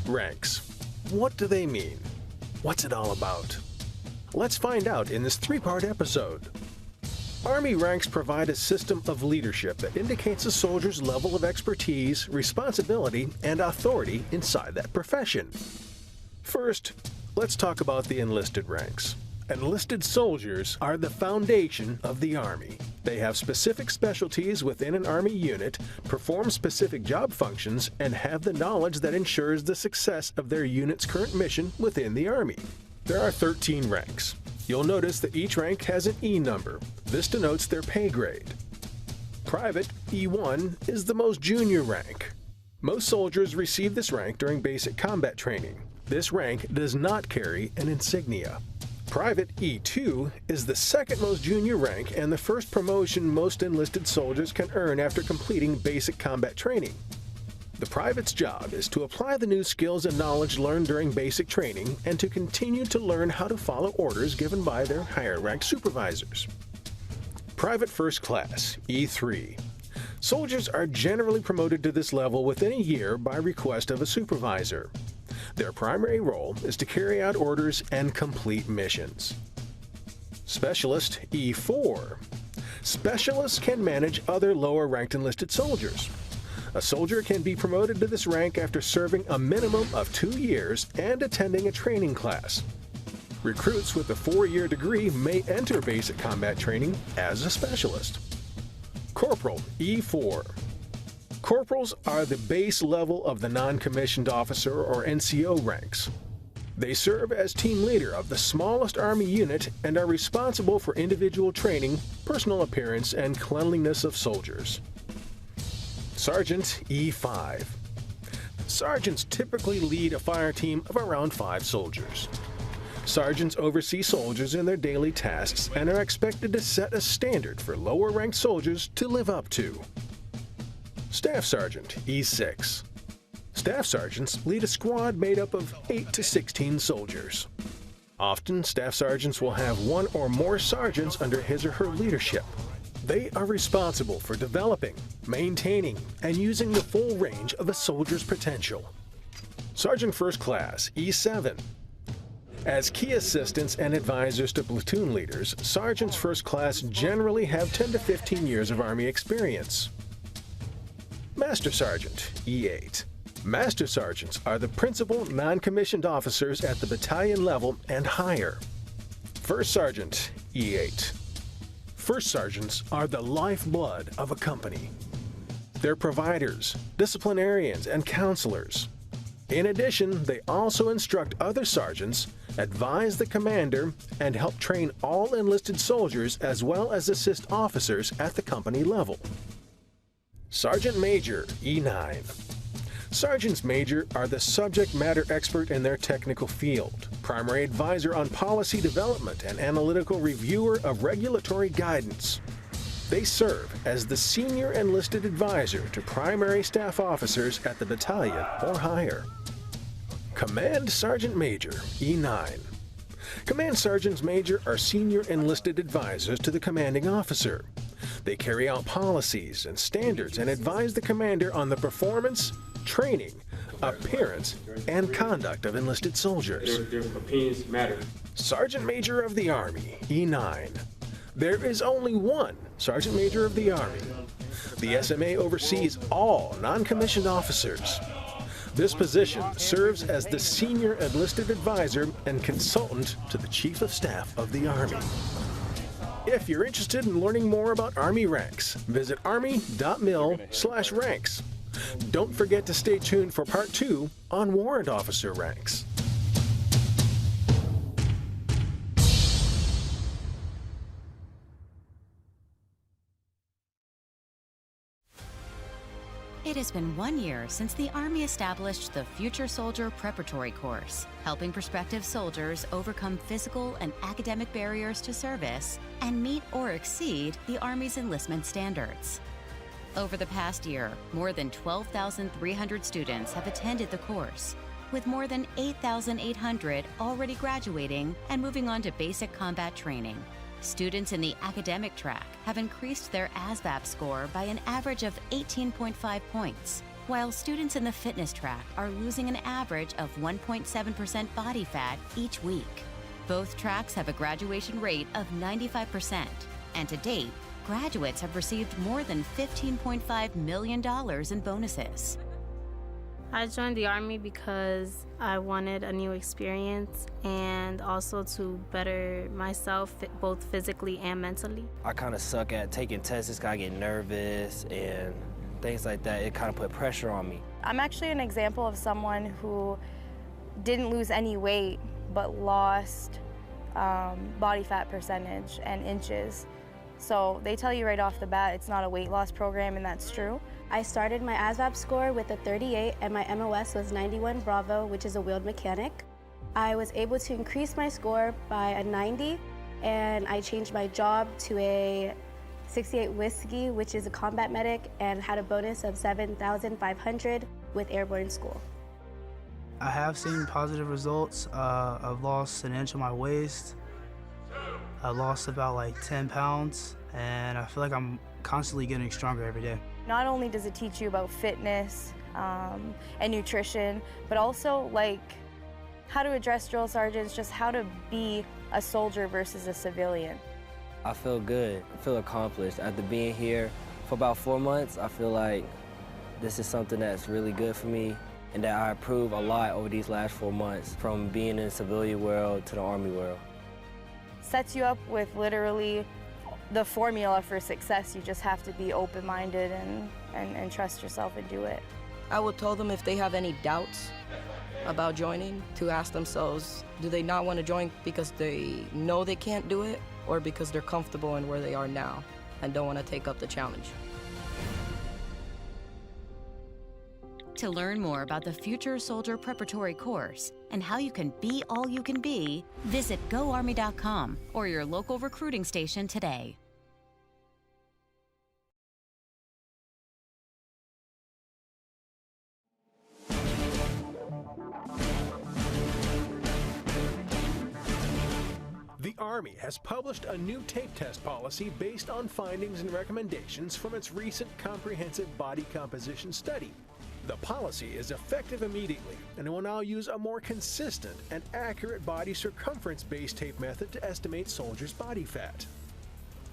S12: Ranks. What do they mean? What's it all about? Let's find out in this 3-part episode. Army ranks provide a system of leadership that indicates a soldier's level of expertise, responsibility, and authority inside that profession. First, let's talk about the enlisted ranks. Enlisted soldiers are the foundation of the Army. They have specific specialties within an Army unit, perform specific job functions, and have the knowledge that ensures the success of their unit's current mission within the Army. There are 13 ranks. You'll notice that each rank has an E number. This denotes their pay grade. Private, E1, is the most junior rank. Most soldiers receive this rank during basic combat training. This rank does not carry an insignia. Private E2 is the second most junior rank and the first promotion most enlisted soldiers can earn after completing basic combat training. The private's job is to apply the new skills and knowledge learned during basic training and to continue to learn how to follow orders given by their higher-ranked supervisors. Private First Class, E3. Soldiers are generally promoted to this level within a year by request of a supervisor. Their primary role is to carry out orders and complete missions. Specialist E4. Specialists can manage other lower-ranked enlisted soldiers. A soldier can be promoted to this rank after serving a minimum of 2 years and attending a training class. Recruits with a 4-year degree may enter basic combat training as a specialist. Corporal E4. Corporals are the base level of the non-commissioned officer or NCO ranks. They serve as team leader of the smallest Army unit and are responsible for individual training, personal appearance, and cleanliness of soldiers. Sergeant E5. Sergeants typically lead a fire team of around 5 soldiers. Sergeants oversee soldiers in their daily tasks and are expected to set a standard for lower-ranked soldiers to live up to. Staff Sergeant E6. Staff sergeants lead a squad made up of 8 to 16 soldiers. Often, staff sergeants will have 1 or more sergeants under his or her leadership. They are responsible for developing, maintaining, and using the full range of a soldier's potential. Sergeant First Class E7. As key assistants and advisors to platoon leaders, Sergeants First Class generally have 10 to 15 years of Army experience. Master Sergeant E8. Master Sergeants are the principal non-commissioned officers at the battalion level and higher. First Sergeant E8. First Sergeants are the lifeblood of a company. They're providers, disciplinarians, and counselors. In addition, they also instruct other sergeants, advise the commander, and help train all enlisted soldiers as well as assist officers at the company level. Sergeant Major E9. Sergeants Major are the subject matter expert in their technical field, primary advisor on policy development and analytical reviewer of regulatory guidance. They serve as the senior enlisted advisor to primary staff officers at the battalion or higher. Command Sergeant Major E9. Command Sergeants Major are senior enlisted advisors to the commanding officer. They carry out policies and standards and advise the commander on the performance, training, appearance, and conduct of enlisted soldiers.
S2: Their opinions matter.
S12: Sergeant Major of the Army, E9. There is only one Sergeant Major of the Army. The SMA oversees all non-commissioned officers. This position serves as the senior enlisted advisor and consultant to the Chief of Staff of the Army. If you're interested in learning more about Army ranks, visit army.mil/ranks. Don't forget to stay tuned for Part 2 on Warrant Officer ranks.
S20: It has been 1 year since the Army established the Future Soldier Preparatory Course, helping prospective soldiers overcome physical and academic barriers to service and meet or exceed the Army's enlistment standards. Over the past year, more than 12,300 students have attended the course, with more than 8,800 already graduating and moving on to basic combat training. Students in the academic track have increased their ASVAB score by an average of 18.5 points, while students in the fitness track are losing an average of 1.7% body fat each week. Both tracks have a graduation rate of 95%, and to date, graduates have received more than $15.5 million in bonuses.
S2: I joined the Army because I wanted a new experience and also to better myself both physically and mentally.
S3: I kind of suck at taking tests. I get nervous and things like that. It kind of put pressure on me.
S9: I'm actually an example of someone who didn't lose any weight but lost body fat percentage and inches. So they tell you right off the bat it's not a weight loss program, and that's true.
S21: I started my ASVAB score with a 38 and my MOS was 91 Bravo, which is a wheeled mechanic. I was able to increase my score by a 90, and I changed my job to a 68 Whiskey, which is a combat medic, and had a bonus of 7,500 with airborne school.
S22: I have seen positive results. I've lost an inch of my waist. I lost about like 10 pounds, and I feel like I'm constantly getting stronger every day.
S9: Not only does it teach you about fitness and nutrition, but also like how to address drill sergeants, just how to be a soldier versus a civilian.
S3: I feel good. I feel accomplished. After being here for about 4 months, I feel like this is something that's really good for me and that I improved a lot over these last 4 months, from being in the civilian world to the Army world.
S9: Sets you up with literally the formula for success. You just have to be open-minded and trust yourself and do it.
S23: I would tell them if they have any doubts about joining, to ask themselves, do they not want to join because they know they can't do it, or because they're comfortable in where they are now and don't want to take up the challenge?
S20: To learn more about the Future Soldier Preparatory Course and how you can be all you can be, visit GoArmy.com or your local recruiting station today.
S12: The Army has published a new tape test policy based on findings and recommendations from its recent comprehensive body composition study. The policy is effective immediately and will now use a more consistent and accurate body circumference-based tape method to estimate soldiers' body fat.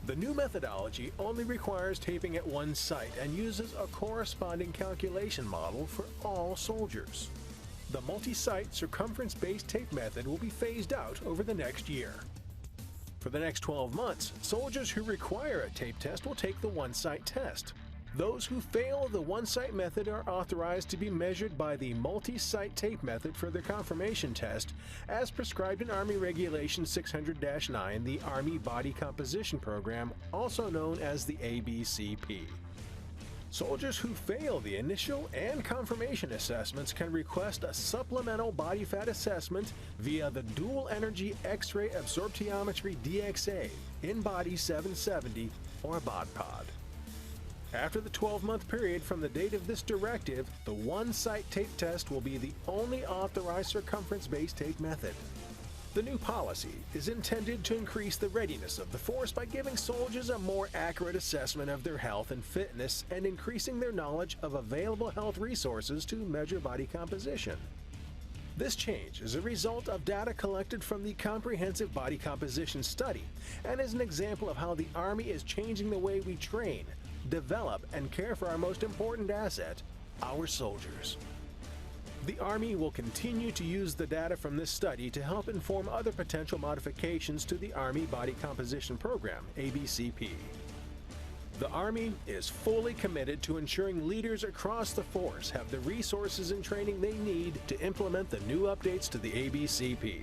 S12: The new methodology only requires taping at one site and uses a corresponding calculation model for all soldiers. The multi-site circumference-based tape method will be phased out over the next year. For the next 12 months, soldiers who require a tape test will take the one-site test. Those who fail the one-site method are authorized to be measured by the multi-site tape method for their confirmation test, as prescribed in Army Regulation 600-9, the Army Body Composition Program, also known as the ABCP. Soldiers who fail the initial and confirmation assessments can request a supplemental body fat assessment via the Dual Energy X-ray Absorptiometry DXA in Body 770 or BODPOD. After the 12-month period from the date of this directive, the one-site tape test will be the only authorized circumference-based tape method. The new policy is intended to increase the readiness of the force by giving soldiers a more accurate assessment of their health and fitness and increasing their knowledge of available health resources to measure body composition. This change is a result of data collected from the Comprehensive Body Composition Study and is an example of how the Army is changing the way we train, develop, and care for our most important asset, our soldiers. The Army will continue to use the data from this study to help inform other potential modifications to the Army Body Composition Program, ABCP. The Army is fully committed to ensuring leaders across the force have the resources and training they need to implement the new updates to the ABCP.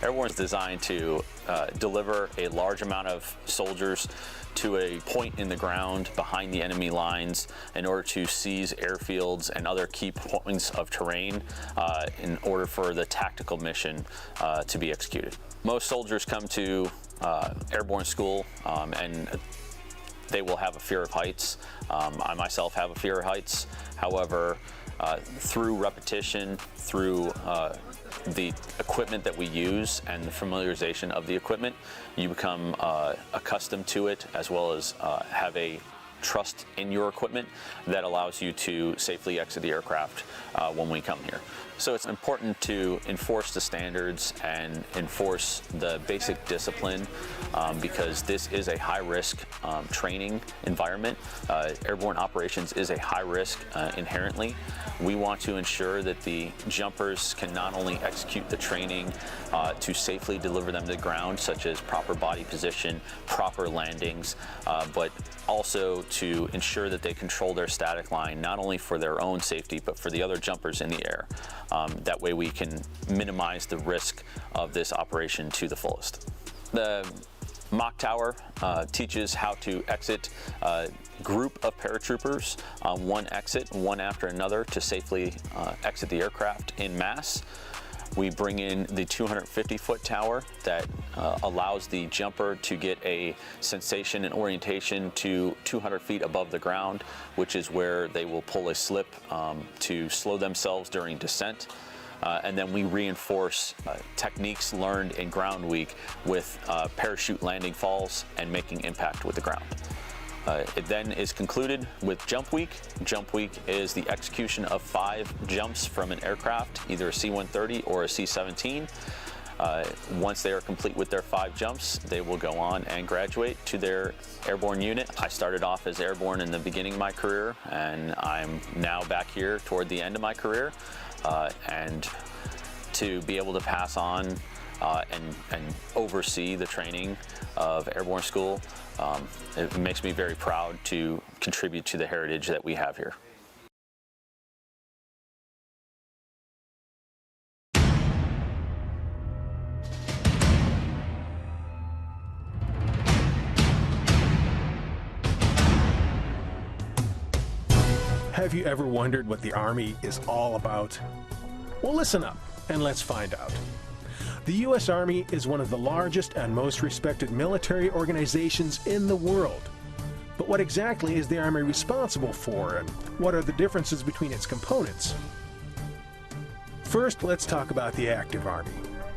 S24: Airborne is designed to deliver a large amount of soldiers to a point in the ground behind the enemy lines in order to seize airfields and other key points of terrain in order for the tactical mission to be executed. Most soldiers come to airborne school and they will have a fear of heights. I myself have a fear of heights. However, through repetition, through the equipment that we use and the familiarization of the equipment, you become accustomed to it, as well as have a trust in your equipment that allows you to safely exit the aircraft when we come here. So it's important to enforce the standards and enforce the basic discipline because this is a high-risk training environment. Airborne operations is a high risk inherently. We want to ensure that the jumpers can not only execute the training to safely deliver them to the ground, such as proper body position, proper landings, but also to ensure that they control their static line, not only for their own safety, but for the other jumpers in the air. That way we can minimize the risk of this operation to the fullest. The mock tower teaches how to exit a group of paratroopers on one exit, one after another, to safely exit the aircraft en masse. We bring in the 250-foot tower that allows the jumper to get a sensation and orientation to 200 feet above the ground, which is where they will pull a slip to slow themselves during descent. And then we reinforce techniques learned in Ground Week with parachute landing falls and making impact with the ground. It then is concluded with Jump Week. Jump Week is the execution of 5 jumps from an aircraft, either a C-130 or a C-17. Once they are complete with their 5 jumps, they will go on and graduate to their airborne unit. I started off as airborne in the beginning of my career, and I'm now back here toward the end of my career. And to be able to pass on and oversee the training of airborne school, it makes me very proud to contribute to the heritage that we have here.
S12: Have you ever wondered what the Army is all about? Well, listen up and let's find out. The U.S. Army is one of the largest and most respected military organizations in the world. But what exactly is the Army responsible for, and what are the differences between its components? First, let's talk about the active Army.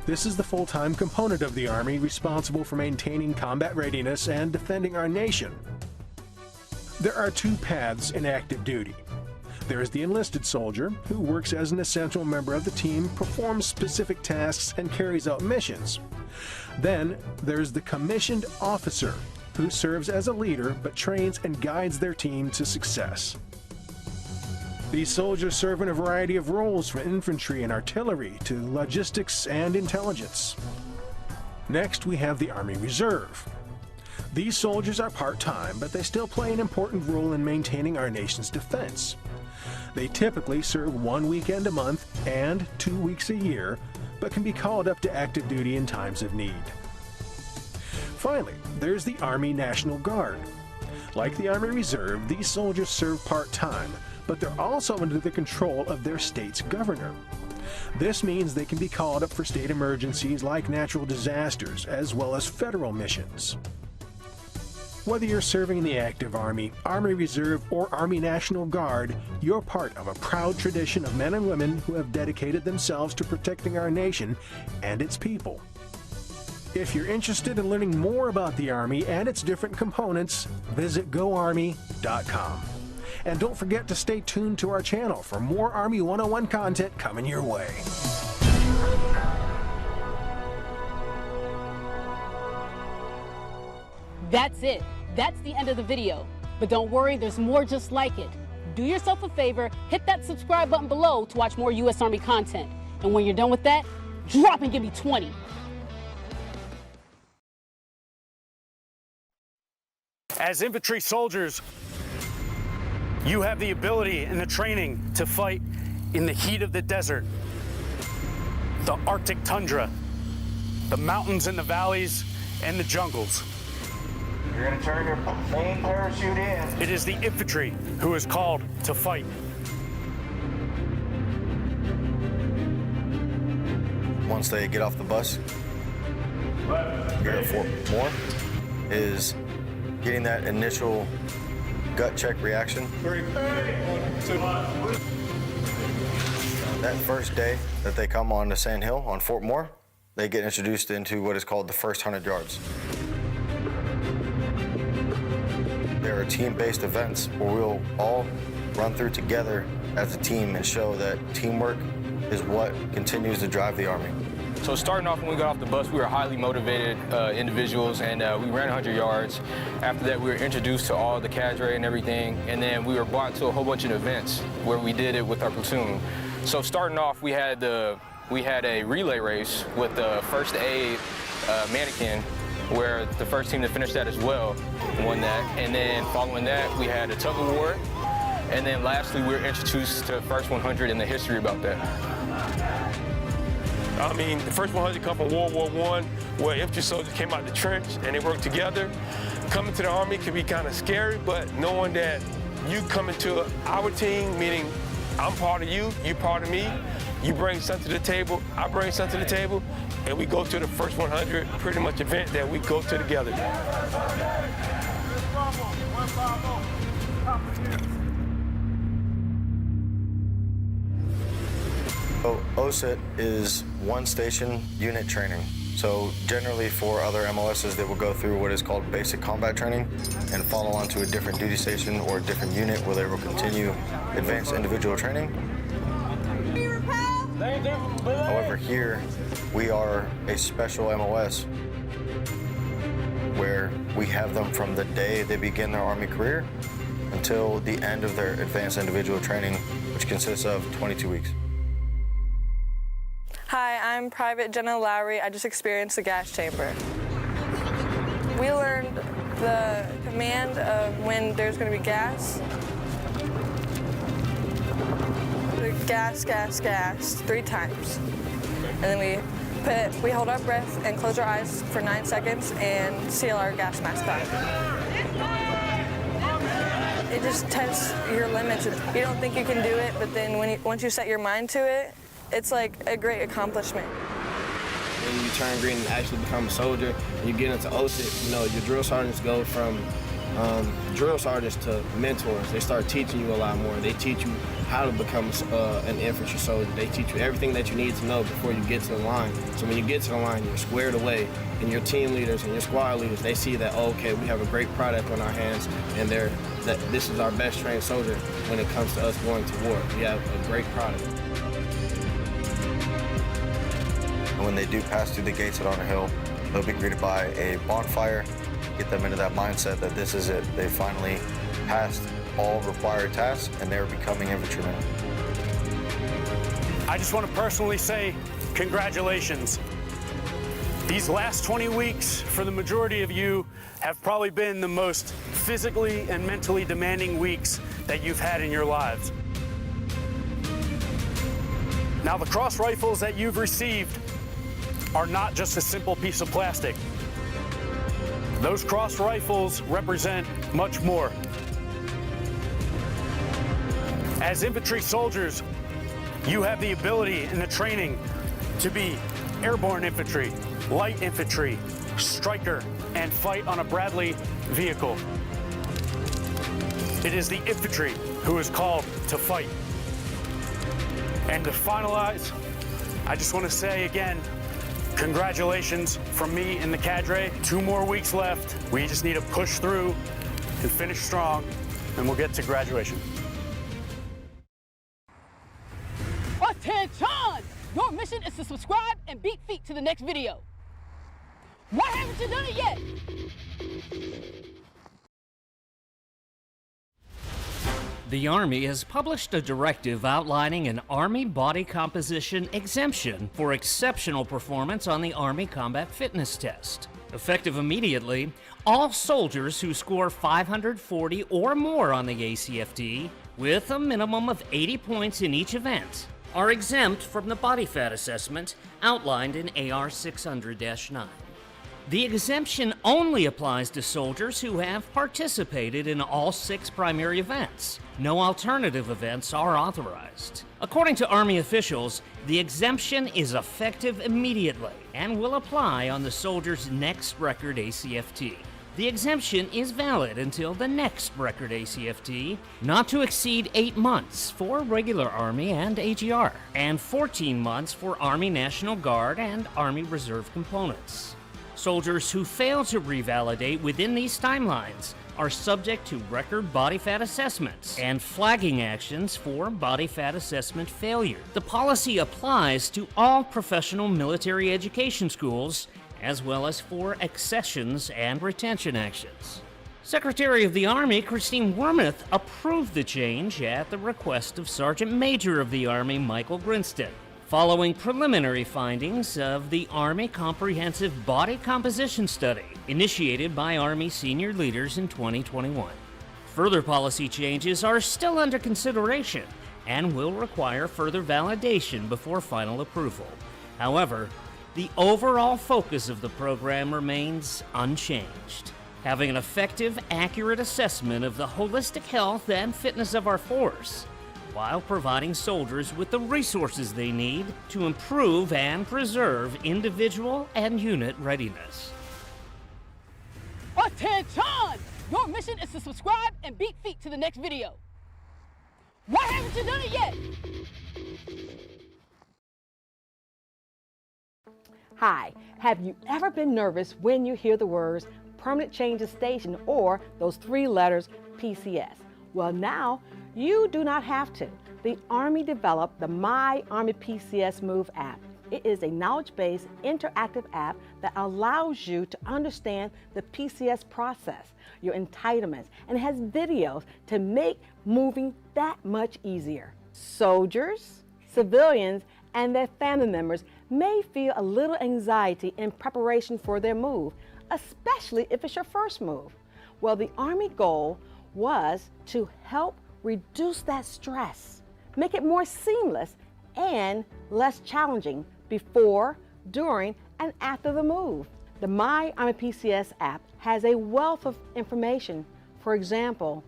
S12: This is the full-time component of the Army responsible for maintaining combat readiness and defending our nation. There are 2 paths in active duty. There is the enlisted soldier, who works as an essential member of the team, performs specific tasks, and carries out missions. Then there's the commissioned officer, who serves as a leader but trains and guides their team to success. These soldiers serve in a variety of roles, from infantry and artillery to logistics and intelligence. Next, we have the Army Reserve. These soldiers are part-time, but they still play an important role in maintaining our nation's defense. They typically serve 1 weekend a month and 2 weeks a year, but can be called up to active duty in times of need. Finally, there's the Army National Guard. Like the Army Reserve, these soldiers serve part-time, but they're also under the control of their state's governor. This means they can be called up for state emergencies like natural disasters, as well as federal missions. Whether you're serving in the active Army, Army Reserve, or Army National Guard, you're part of a proud tradition of men and women who have dedicated themselves to protecting our nation and its people. If you're interested in learning more about the Army and its different components, visit GoArmy.com. And don't forget to stay tuned to our channel for more Army 101 content coming your way.
S5: That's it. That's the end of the video. But don't worry, there's more just like it. Do yourself a favor, hit that subscribe button below to watch more U.S. Army content. And when you're done with that, drop and give me 20.
S4: As infantry soldiers, you have the ability and the training to fight in the heat of the desert, the Arctic tundra, the mountains and the valleys, and the jungles.
S6: You're going to turn your main parachute in.
S4: It is the infantry who is called to fight.
S7: Once they get off the bus, here for more, is getting that initial gut check reaction.
S6: 3, 2, 1.
S7: That first day that they come on to Sand Hill on Fort Moore, they get introduced into what is called the first 100 yards. There are team-based events where we'll all run through together as a team and show that teamwork is what continues to drive the Army.
S8: So starting off when we got off the bus, we were highly motivated individuals, and we ran 100 yards. After that, we were introduced to all the cadre and everything, and then we were brought to a whole bunch of events where we did it with our platoon. So starting off, we had a relay race with the first aid mannequin, where the first team to finish that as well won that. And then following that, we had a tug of war. And then lastly, we were introduced to the first 100 and the history about that.
S10: I mean, the first 100 come from World War I, where infantry soldiers came out the trench and they worked together. Coming to the Army can be kind of scary, but knowing that you come into our team, meaning I'm part of you, you're part of me, you bring something to the table, I bring something to the table, and we go to the first 100 pretty much event that we go to together.
S7: So OSIT is one station unit training. So generally for other MOSs, they will go through what is called basic combat training and follow on to a different duty station or a different unit where they will continue advanced individual training. However, here we are a special MOS where we have them from the day they begin their Army career until the end of their advanced individual training, which consists of 22 weeks.
S11: Hi, I'm Private Jenna Lowry. I just experienced the gas chamber. We learned the command of when there's going to be gas. Gas, gas, gas, 3 times. And then we hold our breath and close our eyes for 9 seconds and seal our gas mask on. It just tests your limits. You don't think you can do it, but then once you set your mind to it, it's like a great accomplishment.
S16: When you turn green and actually become a soldier, and you get into OSIT, you know, your drill sergeants go from drill sergeants to mentors. They start teaching you a lot more. They teach you how to become an infantry soldier. They teach you everything that you need to know before you get to the line. So when you get to the line, you're squared away, and your team leaders and your squad leaders, they see that, oh, okay, we have a great product on our hands, and that this is our best trained soldier when it comes to us going to war. We have a great product.
S7: And when they do pass through the gates at Honor Hill, they'll be greeted by a bonfire, get them into that mindset that this is it. They finally passed all required tasks and they're becoming infantrymen.
S4: I just want to personally say congratulations. These last 20 weeks, for the majority of you, have probably been the most physically and mentally demanding weeks that you've had in your lives. Now, the cross rifles that you've received are not just a simple piece of plastic. Those cross rifles represent much more. As infantry soldiers, you have the ability and the training to be airborne infantry, light infantry, striker, and fight on a Bradley vehicle. It is the infantry who is called to fight. And to finalize, I just want to say again, congratulations from me and the cadre. 2 more weeks left. We just need to push through and finish strong, and we'll get to graduation.
S5: Attention! Your mission is to subscribe and beat feet to the next video. Why haven't you done it yet?
S25: The Army has published a directive outlining an Army body composition exemption for exceptional performance on the Army Combat Fitness Test. Effective immediately, all soldiers who score 540 or more on the ACFT, with a minimum of 80 points in each event, are exempt from the body fat assessment outlined in AR 600-9. The exemption only applies to soldiers who have participated in all 6 primary events. No alternative events are authorized. According to Army officials, the exemption is effective immediately and will apply on the soldier's next record ACFT. The exemption is valid until the next record ACFT, not to exceed 8 months for regular Army and AGR, and 14 months for Army National Guard and Army Reserve components. Soldiers who fail to revalidate within these timelines are subject to record body fat assessments and flagging actions for body fat assessment failure. The policy applies to all professional military education schools, as well as for accessions and retention actions. Secretary of the Army Christine Wormuth approved the change at the request of Sergeant Major of the Army Michael Grinston, following preliminary findings of the Army Comprehensive Body Composition Study, initiated by Army senior leaders in 2021. Further policy changes are still under consideration and will require further validation before final approval. However, the overall focus of the program remains unchanged. Having an effective, accurate assessment of the holistic health and fitness of our force, while providing soldiers with the resources they need to improve and preserve individual and unit readiness.
S5: Attention! Your mission is to subscribe and beat feet to the next video. Why haven't you done it yet?
S1: Hi, have you ever been nervous when you hear the words permanent change of station or those 3 letters PCS? Well, now you do not have to. The Army developed the My Army PCS Move app. It is a knowledge-based interactive app that allows you to understand the PCS process, your entitlements, and has videos to make moving that much easier. Soldiers, civilians, and their family members may feel a little anxiety in preparation for their move, especially if it's your first move. Well, the Army goal was to help reduce that stress, make it more seamless and less challenging before, during, and after the move. The My Army PCS app has a wealth of information. For example,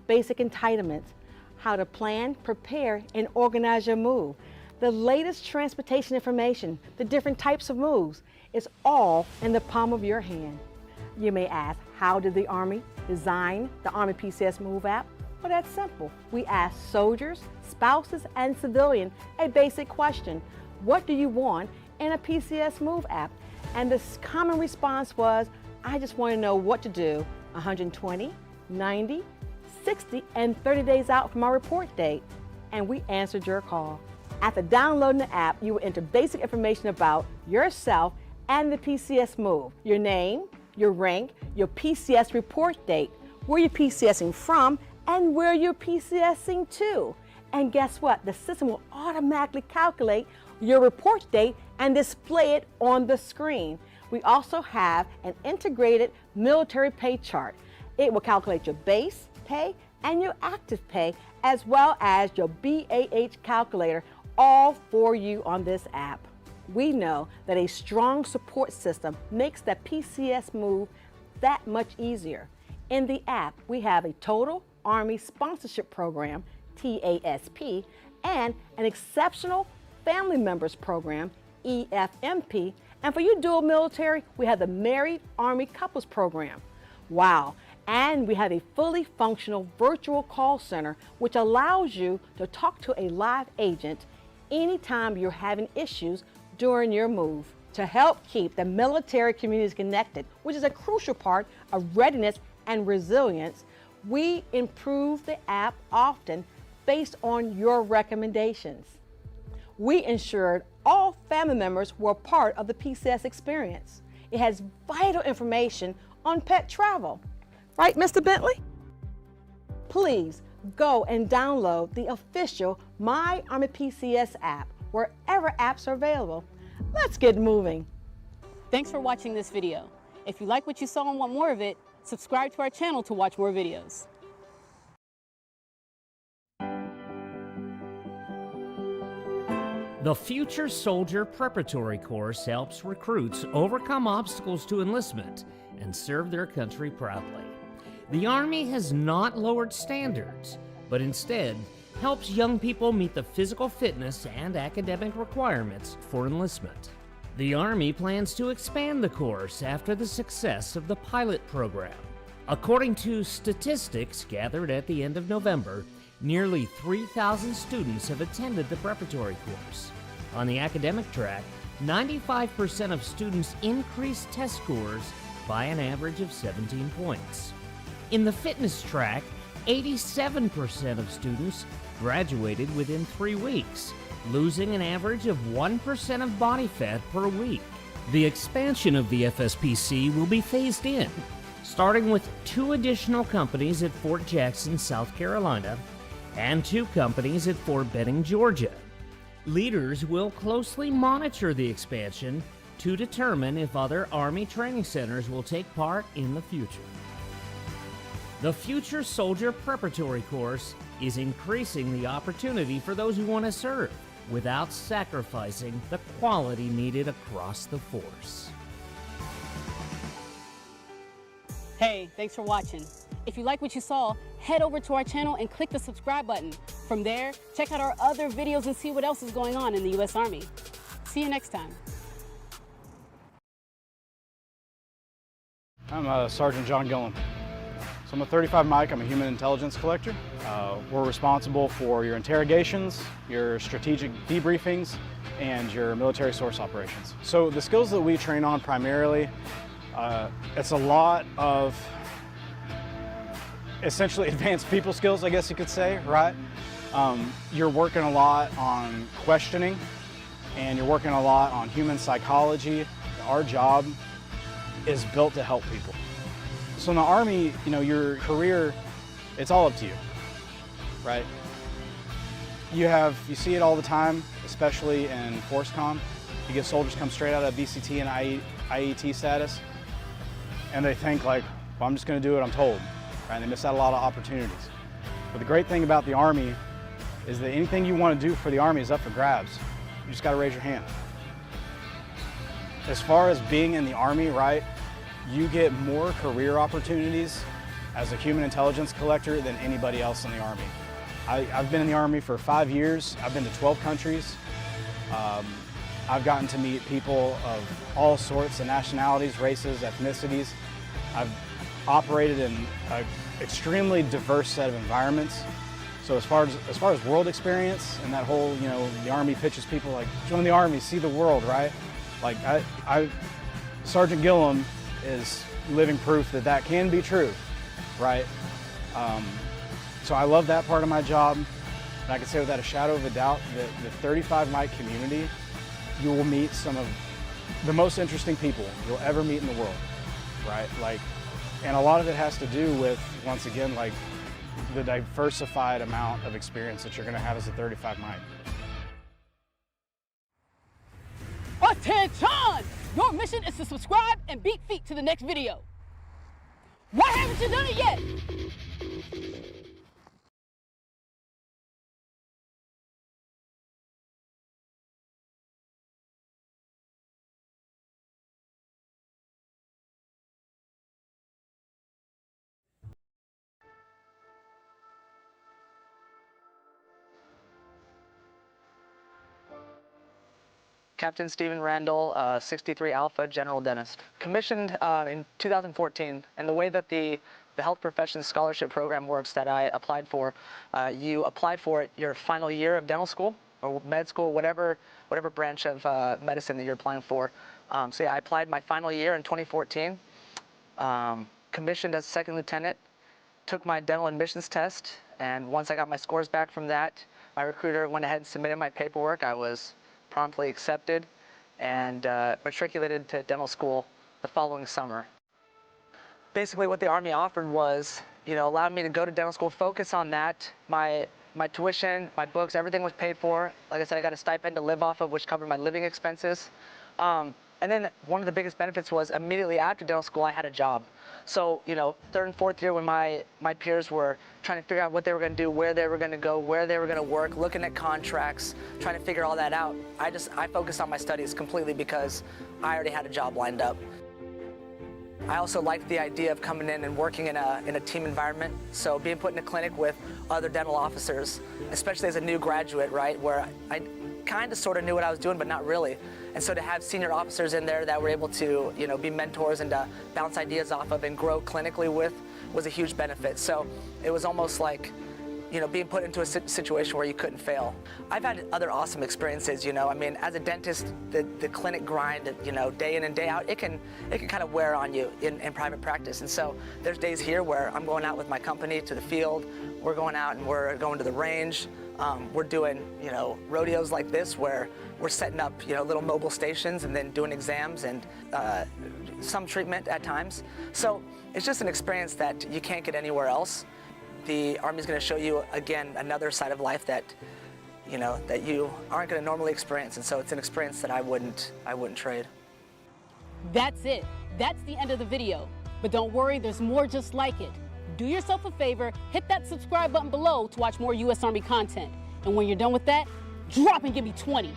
S1: basic entitlements, how to plan, prepare, and organize your move, the latest transportation information, the different types of moves. It's all in the palm of your hand. You may ask, how did the Army design the Army PCS Move app? Well, that's simple. We asked soldiers, spouses, and civilians a basic question. What do you want in a PCS Move app? And the common response was, I just want to know what to do 120, 90, 60, and 30 days out from our report date. And we answered your call. After downloading the app, you will enter basic information about yourself and the PCS move, your name, your rank, your PCS report date, where you're PCSing from, and where you're PCSing to. And guess what? The system will automatically calculate your report date and display it on the screen. We also have an integrated military pay chart. It will calculate your base pay and your active pay, as well as your BAH calculator, all for you on this app. We know that a strong support system makes the PCS move that much easier. In the app, we have a Total Army Sponsorship Program, TASP, and an Exceptional Family Members Program, EFMP. And for you dual military, we have the Married Army Couples Program. Wow. And we have a fully functional virtual call center, which allows you to talk to a live agent anytime you're having issues during your move. To help keep the military communities connected, which is a crucial part of readiness and resilience, we improve the app often based on your recommendations. We ensured all family members were part of the PCS experience. It has vital information on pet travel. Right, Mr. Bentley? Please go and download the official My Army PCS app wherever apps are available. Let's get moving.
S5: Thanks for watching this video. If you like what you saw and want more of it, subscribe to our channel to watch more videos.
S25: The Future Soldier Preparatory Course helps recruits overcome obstacles to enlistment and serve their country proudly. The Army has not lowered standards, but instead helps young people meet the physical fitness and academic requirements for enlistment. The Army plans to expand the course after the success of the pilot program. According to statistics gathered at the end of November, nearly 3,000 students have attended the preparatory course. On the academic track, 95% of students increased test scores by an average of 17 points. In the fitness track, 87% of students graduated within 3 weeks, losing an average of 1% of body fat per week. The expansion of the FSPC will be phased in, starting with 2 additional companies at Fort Jackson, South Carolina, and 2 companies at Fort Benning, Georgia. Leaders will closely monitor the expansion to determine if other Army training centers will take part in the future. The Future Soldier Preparatory Course is increasing the opportunity for those who want to serve without sacrificing the quality needed across the force.
S5: Hey, thanks for watching. If you like what you saw, head over to our channel and click the subscribe button. From there, check out our other videos and see what else is going on in the U.S. Army. See you next time.
S14: I'm Sergeant John Gillen. So I'm a 35 Mike, I'm a human intelligence collector. We're responsible for your interrogations, your strategic debriefings, and your military source operations. So the skills that we train on primarily, it's a lot of essentially advanced people skills, I guess you could say, right? You're working a lot on questioning, and you're working a lot on human psychology. Our job is built to help people. So in the Army, you know, your career, it's all up to you, right? You see it all the time, especially in ForceCom. You get soldiers come straight out of BCT and IET status, and they think like, well, I'm just gonna do what I'm told, right? And they miss out a lot of opportunities. But the great thing about the Army is that anything you wanna do for the Army is up for grabs. You just gotta raise your hand. As far as being in the Army, right, you get more career opportunities as a human intelligence collector than anybody else in the Army. I've been in the Army for 5 years. I've been to 12 countries. I've gotten to meet people of all sorts of nationalities, races, ethnicities. I've operated in an extremely diverse set of environments. So as far as world experience and that whole, you know, the Army pitches people like, join the Army, see the world, right? Like Sergeant Gillen is living proof that that can be true, right? So I love that part of my job. And I can say without a shadow of a doubt that the 35 Mike community, you will meet some of the most interesting people you'll ever meet in the world, right? Like, and a lot of it has to do with, once again, like the diversified amount of experience that you're gonna have as a 35 Mike.
S5: Attention! Your mission is to subscribe and beat feet to the next video. Why haven't you done it yet?
S15: Captain Stephen Randall, 63 Alpha General Dentist. Commissioned in 2014, and the way that the Health Professions Scholarship Program works that I applied for, you apply for it your final year of dental school or med school, whatever branch of medicine that you're applying for. So yeah, I applied my final year in 2014, commissioned as second lieutenant, took my dental admissions test, and once I got my scores back from that, my recruiter went ahead and submitted my paperwork. I was promptly accepted and matriculated to dental school the following summer. Basically what the Army offered was, you know, allowed me to go to dental school, focus on that. My tuition, my books, everything was paid for. Like I said, I got a stipend to live off of, which covered my living expenses. And then one of the biggest benefits was immediately after dental school, I had a job. So, you know, third and fourth year when my peers were trying to figure out what they were going to do, where they were going to go, where they were going to work, looking at contracts, trying to figure all that out, I focused on my studies completely because I already had a job lined up. I also liked the idea of coming in and working in a team environment. So being put in a clinic with other dental officers, especially as a new graduate, right, where kind of sort of knew what I was doing, but not really. And so to have senior officers in there that were able to, you know, be mentors and to bounce ideas off of and grow clinically with was a huge benefit. So it was almost like, you know, being put into a situation where you couldn't fail. I've had other awesome experiences, you know. I mean, as a dentist, the clinic grind, you know, day in and day out, it can kind of wear on you in private practice. And so there's days here where I'm going out with my company to the field, we're going out and we're going to the range, we're doing, you know, rodeos like this where we're setting up, you know, little mobile stations and then doing exams and some treatment at times. So it's just an experience that you can't get anywhere else. The Army's going to show you, again, another side of life that, you know, that you aren't going to normally experience. And so it's an experience that I wouldn't trade.
S5: That's it. That's the end of the video. But don't worry, there's more just like it. Do yourself a favor, hit that subscribe button below to watch more U.S. Army content. And when you're done with that, drop and give me 20.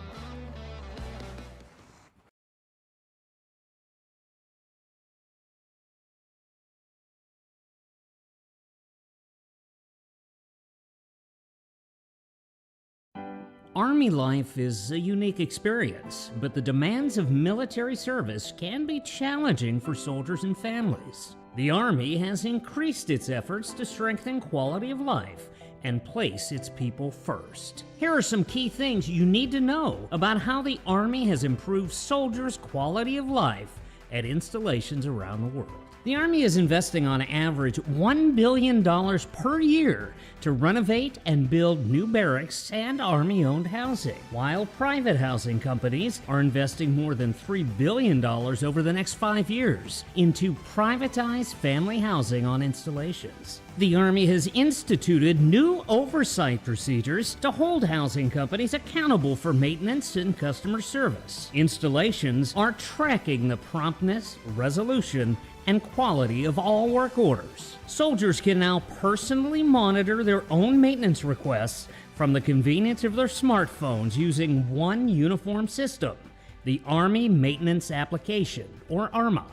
S25: Army life is a unique experience, but the demands of military service can be challenging for soldiers and families. The Army has increased its efforts to strengthen quality of life and place its people first. Here are some key things you need to know about how the Army has improved soldiers' quality of life at installations around the world. The Army is investing on average $1 billion per year to renovate and build new barracks and Army-owned housing, while private housing companies are investing more than $3 billion over the next 5 years into privatized family housing on installations. The Army has instituted new oversight procedures to hold housing companies accountable for maintenance and customer service. Installations are tracking the promptness, resolution, and quality of all work orders. Soldiers can now personally monitor their own maintenance requests from the convenience of their smartphones using one uniform system, the Army Maintenance Application, or ARMA.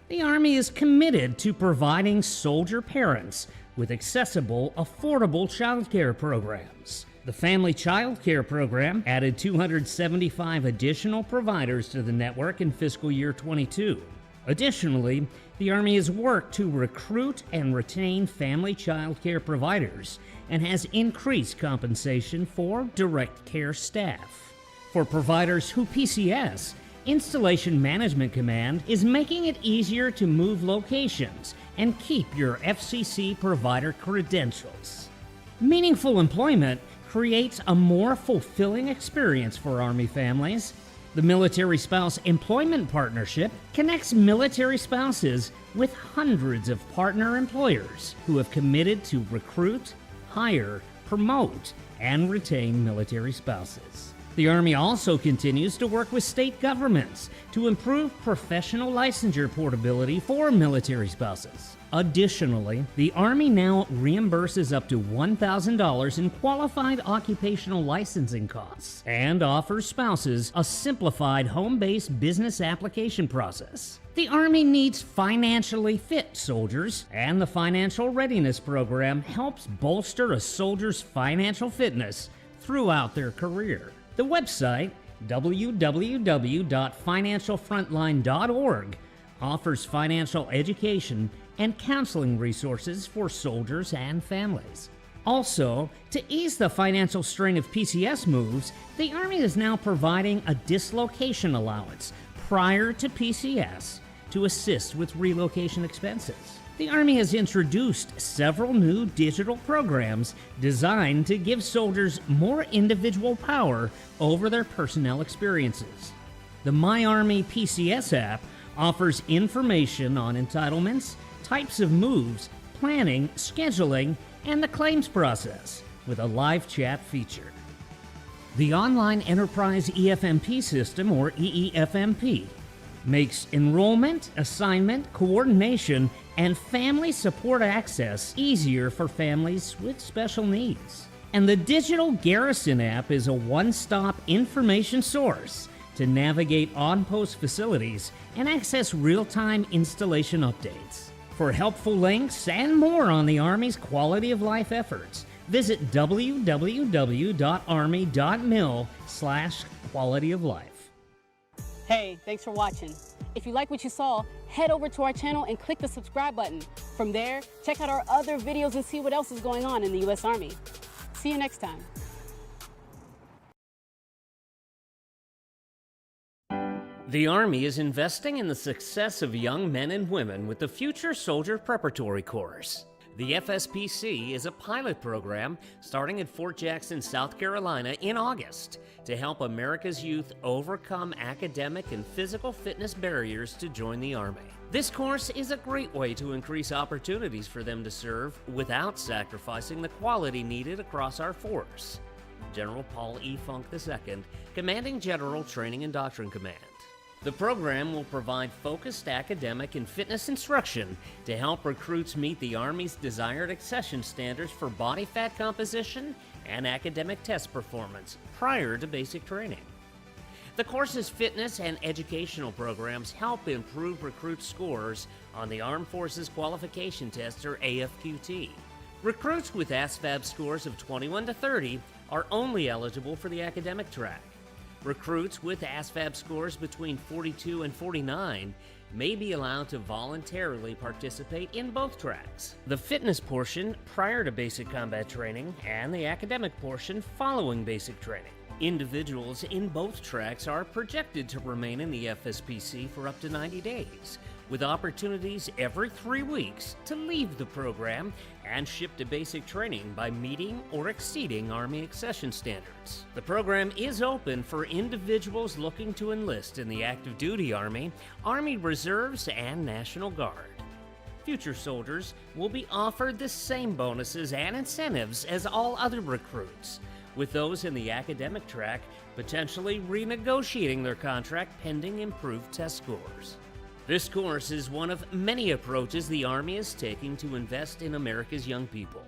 S25: The Army is committed to providing soldier parents with accessible, affordable child care programs. The Family Child Care Program added 275 additional providers to the network in fiscal year 22. Additionally, the Army has worked to recruit and retain family child care providers and has increased compensation for direct care staff. For providers who PCS, Installation Management Command is making it easier to move locations and keep your FCC provider credentials. Meaningful employment creates a more fulfilling experience for Army families. The Military Spouse Employment Partnership connects military spouses with hundreds of partner employers who have committed to recruit, hire, promote, and retain military spouses. The Army also continues to work with state governments to improve professional licensure portability for military spouses. Additionally, the Army now reimburses up to $1,000 in qualified occupational licensing costs and offers spouses a simplified home-based business application process. The Army needs financially fit soldiers, and the Financial Readiness Program helps bolster a soldier's financial fitness throughout their career. The website, www.financialfrontline.org, offers financial education and counseling resources for soldiers and families. Also, to ease the financial strain of PCS moves, the Army is now providing a dislocation allowance prior to PCS to assist with relocation expenses. The Army has introduced several new digital programs designed to give soldiers more individual power over their personnel experiences. The MyArmy PCS app offers information on entitlements, types of moves, planning, scheduling, and the claims process with a live chat feature. The Online Enterprise EFMP system, or EEFMP, makes enrollment, assignment, coordination, and family support access easier for families with special needs. And the Digital Garrison app is a one-stop information source to navigate on-post facilities and access real-time installation updates. For helpful links and more on the Army's quality of life efforts, Visit www.army.mil/quality-of-life.
S5: Hey, thanks for watching. If you like what you saw, head over to our channel and click the subscribe button. From there, check out our other videos and see what else is going on in the U.S. Army. See you next time.
S25: The Army is investing in the success of young men and women with the Future Soldier Preparatory Course. The FSPC is a pilot program starting at Fort Jackson, South Carolina in August to help America's youth overcome academic and physical fitness barriers to join the Army. This course is a great way to increase opportunities for them to serve without sacrificing the quality needed across our force. General Paul E. Funk II, Commanding General, Training and Doctrine Command. The program will provide focused academic and fitness instruction to help recruits meet the Army's desired accession standards for body fat composition and academic test performance prior to basic training. The course's fitness and educational programs help improve recruit scores on the Armed Forces Qualification Test, or AFQT. Recruits with ASVAB scores of 21 to 30 are only eligible for the academic track. Recruits with ASVAB scores between 42 and 49 may be allowed to voluntarily participate in both tracks. The fitness portion prior to basic combat training and the academic portion following basic training. Individuals in both tracks are projected to remain in the FSPC for up to 90 days, with opportunities every 3 weeks to leave the program and ship to basic training by meeting or exceeding Army accession standards. The program is open for individuals looking to enlist in the active duty Army, Army Reserves, and National Guard. Future soldiers will be offered the same bonuses and incentives as all other recruits, with those in the academic track potentially renegotiating their contract pending improved test scores. This course is one of many approaches the Army is taking to invest in America's young people.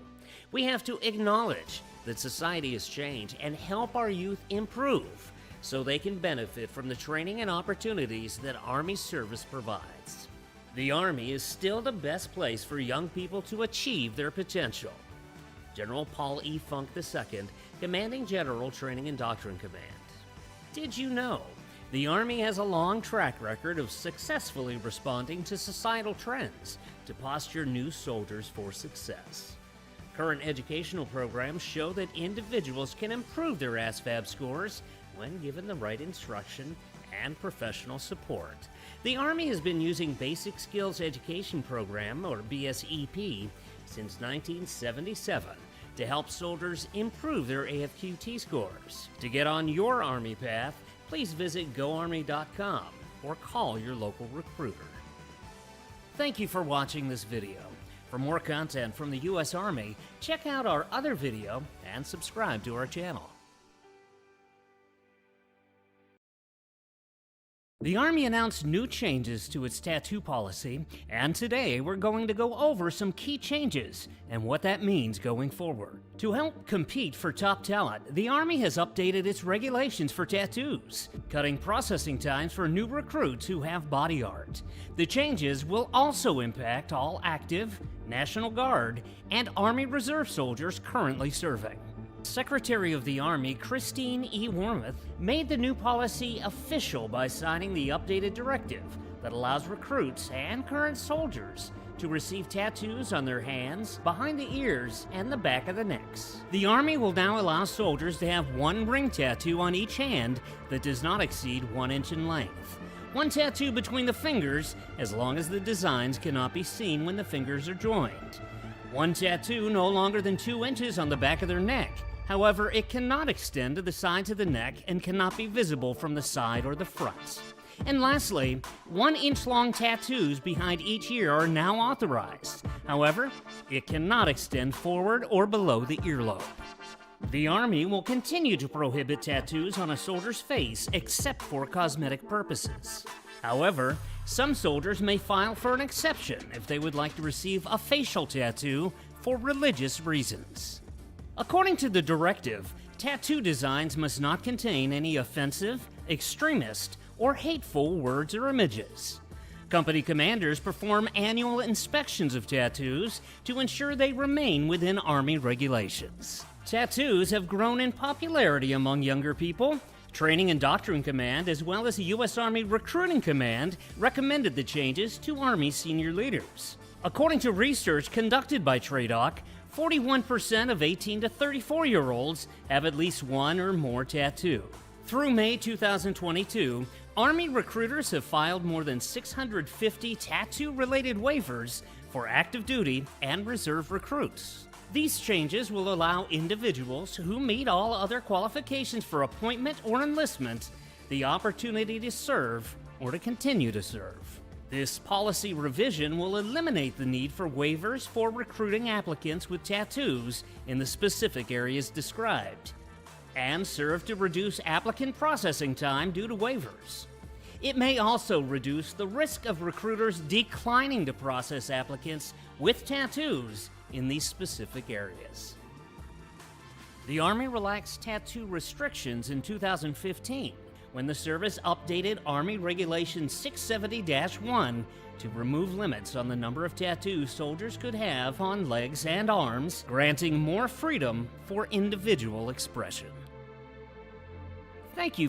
S25: We have to acknowledge that society has changed and help our youth improve so they can benefit from the training and opportunities that Army service provides. The Army is still the best place for young people to achieve their potential. General Paul E. Funk II, Commanding General, Training and Doctrine Command. Did you know the Army has a long track record of successfully responding to societal trends to posture new soldiers for success? Current educational programs show that individuals can improve their ASVAB scores when given the right instruction and professional support. The Army has been using Basic Skills Education Program, or BSEP, since 1977 to help soldiers improve their AFQT scores. To get on your Army path, please visit GoArmy.com or call your local recruiter. Thank you for watching this video. For more content from the U.S. Army, check out our other video and subscribe to our channel. The Army announced new changes to its tattoo policy, and today we're going to go over some key changes and what that means going forward. To help compete for top talent, the Army has updated its regulations for tattoos, cutting processing times for new recruits who have body art. The changes will also impact all active, National Guard, and Army Reserve soldiers currently serving. Secretary of the Army Christine E. Wormuth made the new policy official by signing the updated directive that allows recruits and current soldiers to receive tattoos on their hands, behind the ears, and the back of the necks. The Army will now allow soldiers to have one ring tattoo on each hand that does not exceed 1 inch in length. One tattoo between the fingers, as long as the designs cannot be seen when the fingers are joined. One tattoo no longer than 2 inches on the back of their neck. However, it cannot extend to the sides of the neck and cannot be visible from the side or the front. And lastly, 1 inch long tattoos behind each ear are now authorized. However, it cannot extend forward or below the earlobe. The Army will continue to prohibit tattoos on a soldier's face except for cosmetic purposes. However, some soldiers may file for an exception if they would like to receive a facial tattoo for religious reasons. According to the directive, tattoo designs must not contain any offensive, extremist, or hateful words or images. Company commanders perform annual inspections of tattoos to ensure they remain within Army regulations. Tattoos have grown in popularity among younger people. Training and Doctrine Command, as well as the U.S. Army Recruiting Command, recommended the changes to Army senior leaders. According to research conducted by TRADOC, 41% of 18 to 34-year-olds have at least one or more tattoo. Through May 2022, Army recruiters have filed more than 650 tattoo-related waivers for active duty and reserve recruits. These changes will allow individuals who meet all other qualifications for appointment or enlistment the opportunity to serve or to continue to serve. This policy revision will eliminate the need for waivers for recruiting applicants with tattoos in the specific areas described, and serve to reduce applicant processing time due to waivers. It may also reduce the risk of recruiters declining to process applicants with tattoos in these specific areas. The Army relaxed tattoo restrictions in 2015 when the service updated Army Regulation 670-1 to remove limits on the number of tattoos soldiers could have on legs and arms, granting more freedom for individual expression. Thank you